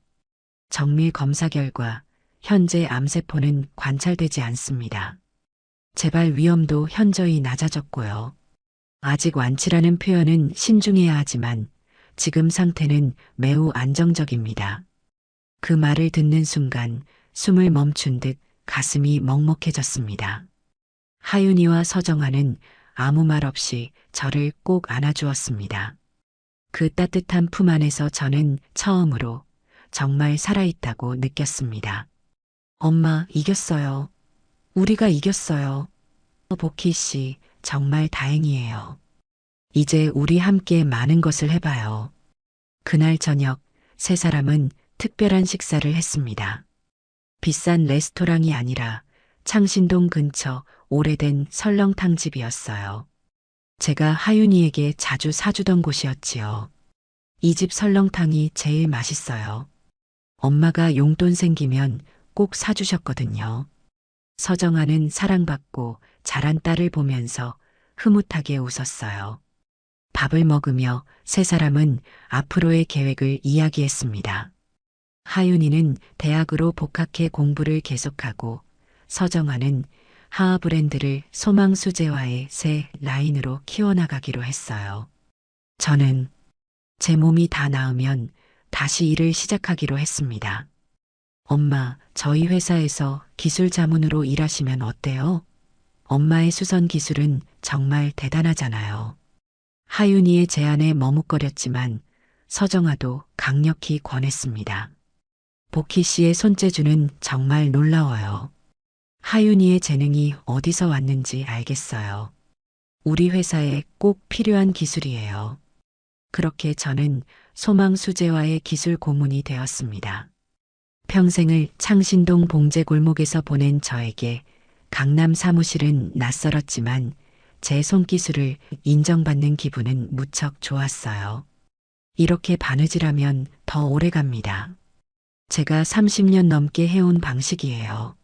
S1: 정밀 검사 결과 현재 암세포는 관찰되지 않습니다. 재발 위험도 현저히 낮아졌고요. 아직 완치라는 표현은 신중해야 하지만 지금 상태는 매우 안정적입니다. 그 말을 듣는 순간 숨을 멈춘 듯 가슴이 먹먹해졌습니다. 하윤이와 서정아는 아무 말 없이 저를 꼭 안아주었습니다. 그 따뜻한 품 안에서 저는 처음으로 정말 살아있다고 느꼈습니다. 엄마, 이겼어요. 우리가 이겼어요. 보키 씨, 정말 다행이에요. 이제 우리 함께 많은 것을 해봐요. 그날 저녁, 세 사람은 특별한 식사를 했습니다. 비싼 레스토랑이 아니라 창신동 근처 오래된 설렁탕집이었어요. 제가 하윤이에게 자주 사주던 곳이었지요. 이 집 설렁탕이 제일 맛있어요. 엄마가 용돈 생기면 꼭 사주셨거든요. 서정아는 사랑받고 자란 딸을 보면서 흐뭇하게 웃었어요. 밥을 먹으며 세 사람은 앞으로의 계획을 이야기했습니다. 하윤이는 대학으로 복학해 공부를 계속하고 서정아는 하하 브랜드를 소망 수제화의 새 라인으로 키워나가기로 했어요. 저는 제 몸이 다 나으면 다시 일을 시작하기로 했습니다. 엄마, 저희 회사에서 기술 자문으로 일하시면 어때요? 엄마의 수선 기술은 정말 대단하잖아요. 하윤이의 제안에 머뭇거렸지만 서정아도 강력히 권했습니다. 보키 씨의 손재주는 정말 놀라워요. 하윤이의 재능이 어디서 왔는지 알겠어요. 우리 회사에 꼭 필요한 기술이에요. 그렇게 저는 소망 수제화의 기술 고문이 되었습니다. 평생을 창신동 봉제 골목에서 보낸 저에게 강남 사무실은 낯설었지만 제 손기술을 인정받는 기분은 무척 좋았어요. 이렇게 바느질하면 더 오래 갑니다. 제가 30년 넘게 해온 방식이에요.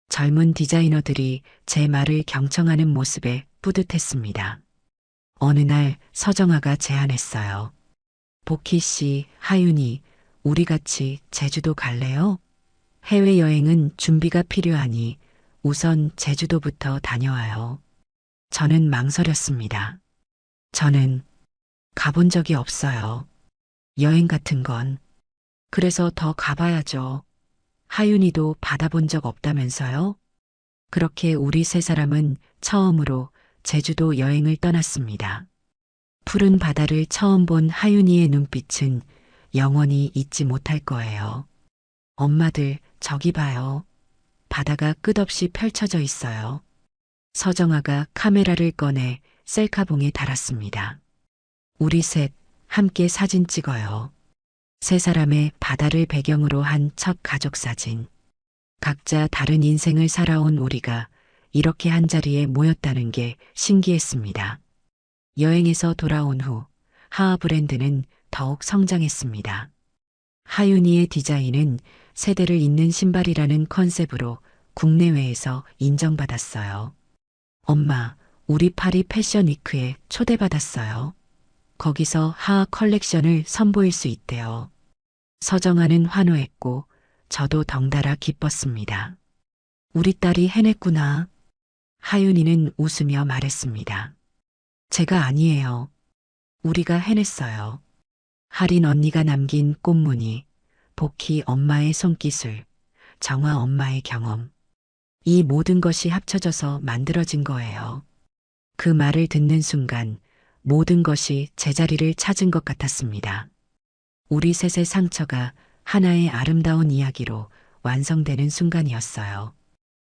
S1: 젊은 디자이너들이 제 말을 경청하는 모습에 뿌듯했습니다. 어느 날 서정아가 제안했어요. 보키 씨, 하윤이, 우리 같이 제주도 갈래요? 해외여행은 준비가 필요하니 우선 제주도부터 다녀와요. 저는 망설였습니다. 저는 가본 적이 없어요. 여행 같은 건. 그래서 더 가봐야죠. 하윤이도 받아본 적 없다면서요? 그렇게 우리 세 사람은 처음으로 제주도 여행을 떠났습니다. 푸른 바다를 처음 본 하윤이의 눈빛은 영원히 잊지 못할 거예요. 엄마들, 저기 봐요. 바다가 끝없이 펼쳐져 있어요. 서정아가 카메라를 꺼내 셀카봉에 달았습니다. 우리 셋 함께 사진 찍어요. 세 사람의 바다를 배경으로 한 첫 가족 사진. 각자 다른 인생을 살아온 우리가 이렇게 한자리에 모였다는 게 신기했습니다. 여행에서 돌아온 후 하하 브랜드는 더욱 성장했습니다. 하윤이의 디자인은 세대를 잇는 신발이라는 컨셉으로 국내외에서 인정받았어요. 엄마, 우리 파리 패션 위크에 초대받았어요. 거기서 하하 컬렉션을 선보일 수 있대요. 서정아는 환호했고 저도 덩달아 기뻤습니다. 우리 딸이 해냈구나. 하윤이는 웃으며 말했습니다. 제가 아니에요. 우리가 해냈어요. 할인 언니가 남긴 꽃무늬, 복희 엄마의 손기술, 정화 엄마의 경험. 이 모든 것이 합쳐져서 만들어진 거예요. 그 말을 듣는 순간 모든 것이 제자리를 찾은 것 같았습니다. 우리 셋의 상처가 하나의 아름다운 이야기로 완성되는 순간이었어요.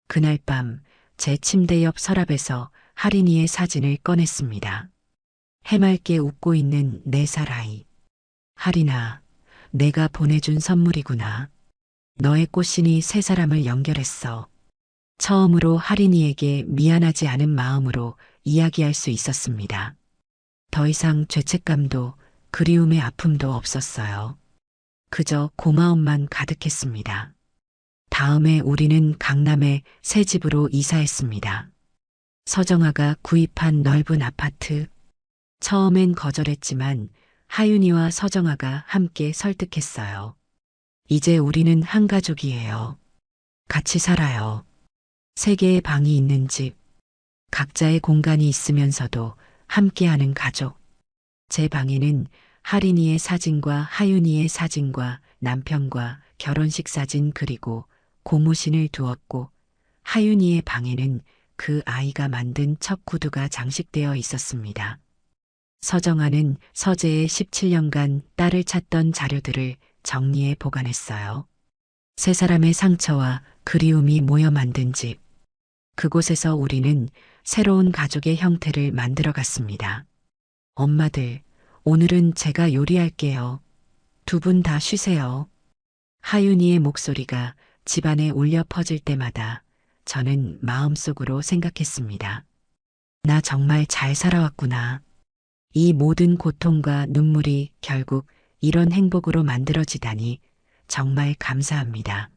S1: 그날 밤 제 침대 옆 서랍에서 할인이의 사진을 꺼냈습니다. 해맑게 웃고 있는 4살 아이. 할인아, 내가 보내준 선물이구나. 너의 꽃신이 세 사람을 연결했어. 처음으로 할인이에게 미안하지 않은 마음으로 이야기할 수 있었습니다. 더 이상 죄책감도 그리움의 아픔도 없었어요. 그저 고마움만 가득했습니다. 다음에 우리는 강남의 새 집으로 이사했습니다. 서정아가 구입한 넓은 아파트. 처음엔 거절했지만 하윤이와 서정아가 함께 설득했어요. 이제 우리는 한 가족이에요. 같이 살아요. 3개의 방이 있는 집. 각자의 공간이 있으면서도 함께하는 가족. 제 방에는 할인이의 사진과 하윤이의 사진과 남편과 결혼식 사진 그리고 고무신을 두었고 하윤이의 방에는 그 아이가 만든 첫 구두가 장식되어 있었습니다. 서정아는 서재에 17년간 딸을 찾던 자료들을 정리해 보관했어요. 세 사람의 상처와 그리움이 모여 만든 집. 그곳에서 우리는 새로운 가족의 형태를 만들어 갔습니다. 엄마들, 오늘은 제가 요리할게요. 2분 다 쉬세요. 하윤이의 목소리가 집안에 울려 퍼질 때마다 저는 마음속으로 생각했습니다. 나 정말 잘 살아왔구나. 이 모든 고통과 눈물이 결국 이런 행복으로 만들어지다니 정말 감사합니다.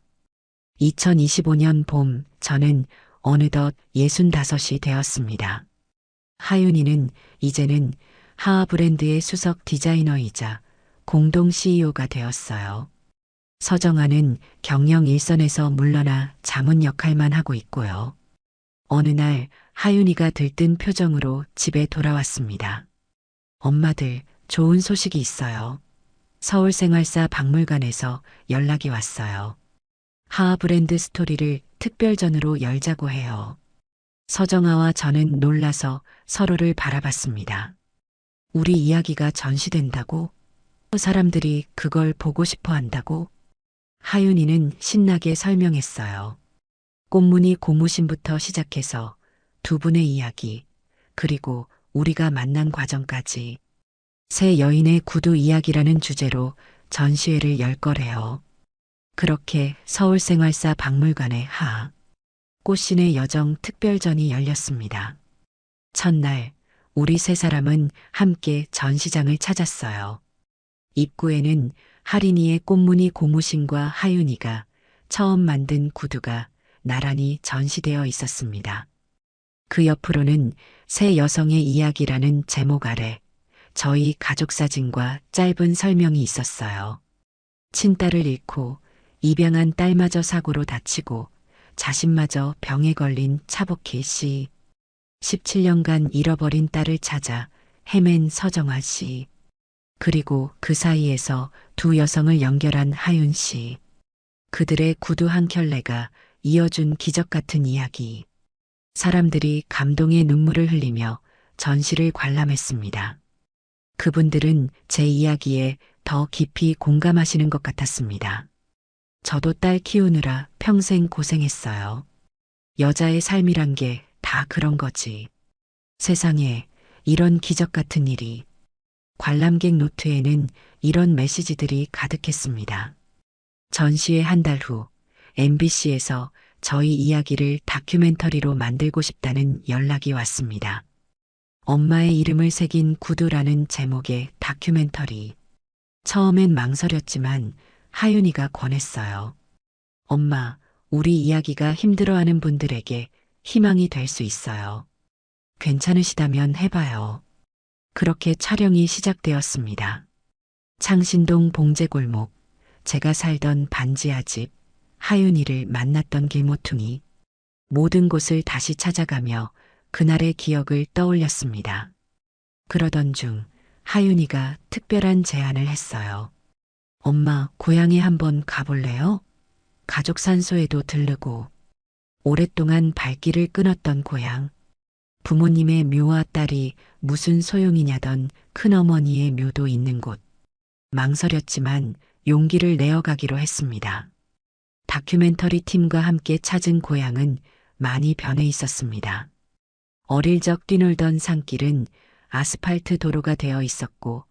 S1: 2025년 봄 저는 어느덧 65이 되었습니다. 하윤이는 이제는 하하 브랜드의 수석 디자이너이자 공동 CEO가 되었어요. 서정아는 경영 일선에서 물러나 자문 역할만 하고 있고요. 어느 날 하윤이가 들뜬 표정으로 집에 돌아왔습니다. 엄마들, 좋은 소식이 있어요. 서울생활사 박물관에서 연락이 왔어요. 하하 브랜드 스토리를 특별전으로 열자고 해요. 서정아와 저는 놀라서 서로를 바라봤습니다. 우리 이야기가 전시된다고? 사람들이 그걸 보고 싶어 한다고? 하윤이는 신나게 설명했어요. 꽃무늬 고무신부터 시작해서 2분의 이야기, 그리고 우리가 만난 과정까지 새 여인의 구두 이야기라는 주제로 전시회를 열 거래요. 그렇게 서울생활사 박물관의 하하 꽃신의 여정 특별전이 열렸습니다. 첫날 우리 세 사람은 함께 전시장을 찾았어요. 입구에는 할인이의 꽃무늬 고무신과 하윤이가 처음 만든 구두가 나란히 전시되어 있었습니다. 그 옆으로는 새 여성의 이야기라는 제목 아래 저희 가족 사진과 짧은 설명이 있었어요. 친딸을 잃고 입양한 딸마저 사고로 다치고 자신마저 병에 걸린 차복희 씨. 17년간 잃어버린 딸을 찾아 헤맨 서정아 씨. 그리고 그 사이에서 2 여성을 연결한 하윤 씨. 그들의 구두 한 켤레가 이어준 기적 같은 이야기. 사람들이 감동의 눈물을 흘리며 전시를 관람했습니다. 그분들은 제 이야기에 더 깊이 공감하시는 것 같았습니다. 저도 딸 키우느라 평생 고생했어요. 여자의 삶이란 게 다 그런 거지. 세상에 이런 기적 같은 일이. 관람객 노트에는 이런 메시지들이 가득했습니다. 전시회 한 달 후 MBC에서 저희 이야기를 다큐멘터리로 만들고 싶다는 연락이 왔습니다. 엄마의 이름을 새긴 구두라는 제목의 다큐멘터리. 처음엔 망설였지만 하윤이가 권했어요. 엄마, 우리 이야기가 힘들어하는 분들에게 희망이 될 수 있어요. 괜찮으시다면 해봐요. 그렇게 촬영이 시작되었습니다. 창신동 봉제골목, 제가 살던 반지하 집, 하윤이를 만났던 길모퉁이, 모든 곳을 다시 찾아가며 그날의 기억을 떠올렸습니다. 그러던 중 하윤이가 특별한 제안을 했어요. 엄마, 고향에 한번 가볼래요? 가족 산소에도 들르고, 오랫동안 발길을 끊었던 고향, 부모님의 묘와 딸이 무슨 소용이냐던 큰어머니의 묘도 있는 곳. 망설였지만 용기를 내어가기로 했습니다. 다큐멘터리 팀과 함께 찾은 고향은 많이 변해 있었습니다. 어릴 적 뛰놀던 산길은 아스팔트 도로가 되어 있었고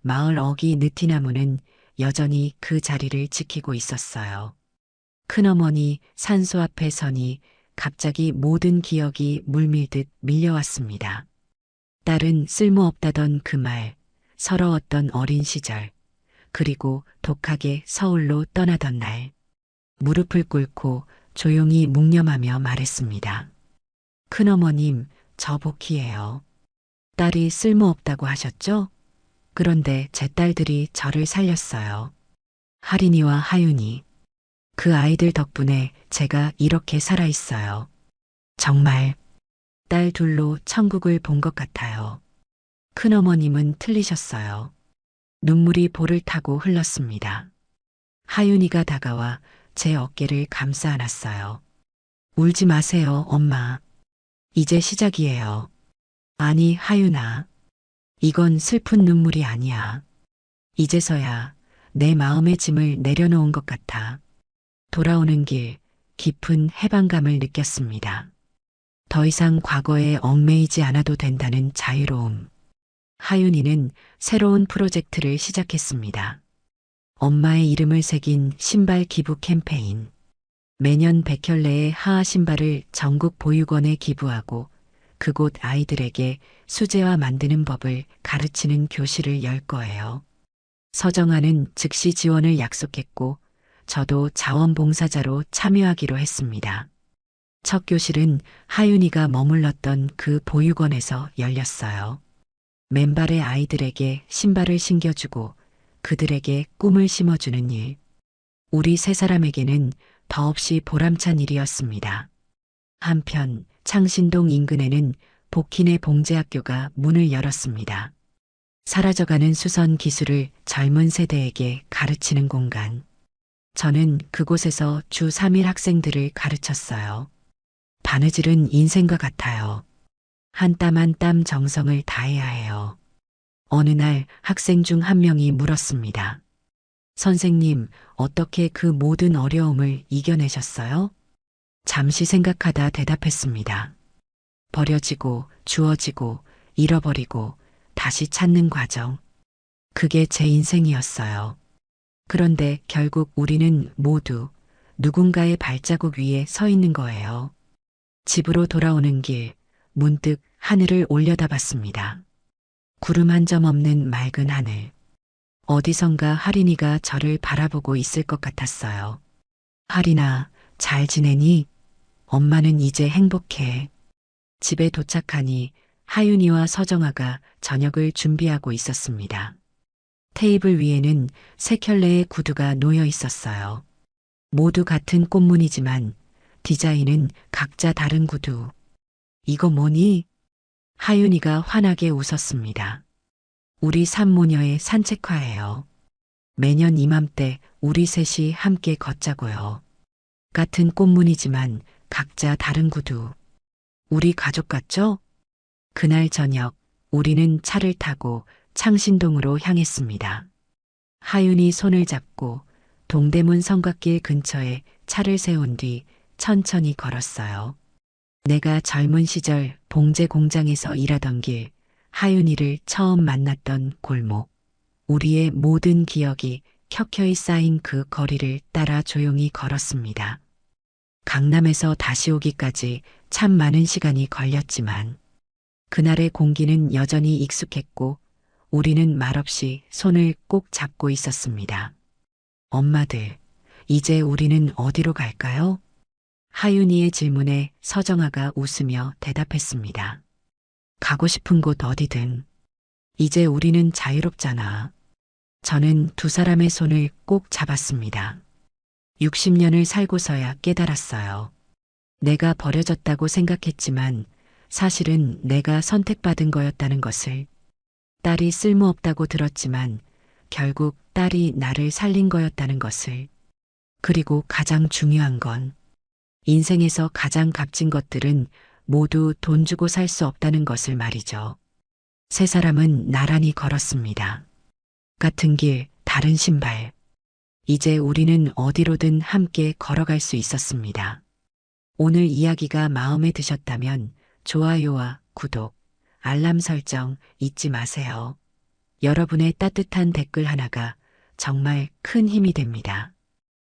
S1: 마을 어기 느티나무는 여전히 그 자리를 지키고 있었어요. 큰어머니 산소 앞에 서니 갑자기 모든 기억이 물밀듯 밀려왔습니다. 딸은 쓸모없다던 그 말, 서러웠던 어린 시절, 그리고 독하게 서울로 떠나던 날, 무릎을 꿇고 조용히 묵념하며 말했습니다. 큰어머님, 저 복희예요. 딸이 쓸모없다고 하셨죠? 그런데 제 딸들이 저를 살렸어요. 하린이와 하윤이. 그 아이들 덕분에 제가 이렇게 살아있어요. 정말 딸 둘로 천국을 본 것 같아요. 큰어머님은 틀리셨어요. 눈물이 볼을 타고 흘렀습니다. 하윤이가 다가와 제 어깨를 감싸 안았어요. 울지 마세요, 엄마. 이제 시작이에요. 아니, 하윤아. 이건 슬픈 눈물이 아니야. 이제서야 내 마음의 짐을 내려놓은 것 같아. 돌아오는 길, 깊은 해방감을 느꼈습니다. 더 이상 과거에 얽매이지 않아도 된다는 자유로움. 하윤이는 새로운 프로젝트를 시작했습니다. 엄마의 이름을 새긴 신발 기부 캠페인. 매년 100켤레의 하하 신발을 전국 보육원에 기부하고 그곳 아이들에게 수제화 만드는 법을 가르치는 교실을 열 거예요. 서정아는 즉시 지원을 약속했고 저도 자원봉사자로 참여하기로 했습니다. 첫 교실은 하윤이가 머물렀던 그 보육원에서 열렸어요. 맨발의 아이들에게 신발을 신겨주고 그들에게 꿈을 심어주는 일. 우리 세 사람에게는 더없이 보람찬 일이었습니다. 한편 창신동 인근에는 복희네 봉제학교가 문을 열었습니다. 사라져가는 수선 기술을 젊은 세대에게 가르치는 공간. 저는 그곳에서 주 3일 학생들을 가르쳤어요. 바느질은 인생과 같아요. 한 땀 한 땀 정성을 다해야 해요. 어느 날 학생 중 한 명이 물었습니다. 선생님, 어떻게 그 모든 어려움을 이겨내셨어요? 잠시 생각하다 대답했습니다. 버려지고, 주어지고, 잃어버리고, 다시 찾는 과정. 그게 제 인생이었어요. 그런데 결국 우리는 모두 누군가의 발자국 위에 서 있는 거예요. 집으로 돌아오는 길, 문득 하늘을 올려다봤습니다. 구름 한 점 없는 맑은 하늘. 어디선가 하린이가 저를 바라보고 있을 것 같았어요. 하린아, 잘 지내니? 엄마는 이제 행복해. 집에 도착하니 하윤이와 서정아가 저녁을 준비하고 있었습니다. 테이블 위에는 세 켤레의 구두가 놓여 있었어요. 모두 같은 꽃무늬지만 디자인은 각자 다른 구두. 이거 뭐니? 하윤이가 환하게 웃었습니다. 우리 산모녀의 산책화예요. 매년 이맘때 우리 셋이 함께 걷자고요. 같은 꽃무늬지만 각자 다른 구두. 우리 가족 같죠? 그날 저녁 우리는 차를 타고 창신동으로 향했습니다. 하윤이 손을 잡고 동대문 성곽길 근처에 차를 세운 뒤 천천히 걸었어요. 내가 젊은 시절 봉제 공장에서 일하던 길, 하윤이를 처음 만났던 골목, 우리의 모든 기억이 켜켜이 쌓인 그 거리를 따라 조용히 걸었습니다. 강남에서 다시 오기까지 참 많은 시간이 걸렸지만 그날의 공기는 여전히 익숙했고 우리는 말없이 손을 꼭 잡고 있었습니다. 엄마들, 이제 우리는 어디로 갈까요? 하윤이의 질문에 서정아가 웃으며 대답했습니다. 가고 싶은 곳 어디든. 이제 우리는 자유롭잖아. 저는 두 사람의 손을 꼭 잡았습니다. 60년을 살고서야 깨달았어요. 내가 버려졌다고 생각했지만 사실은 내가 선택받은 거였다는 것을. 딸이 쓸모없다고 들었지만 결국 딸이 나를 살린 거였다는 것을. 그리고 가장 중요한 건 인생에서 가장 값진 것들은 모두 돈 주고 살 수 없다는 것을 말이죠. 세 사람은 나란히 걸었습니다. 같은 길, 다른 신발. 이제 우리는 어디로든 함께 걸어갈 수 있었습니다. 오늘 이야기가 마음에 드셨다면 좋아요와 구독, 알람 설정 잊지 마세요. 여러분의 따뜻한 댓글 하나가 정말 큰 힘이 됩니다.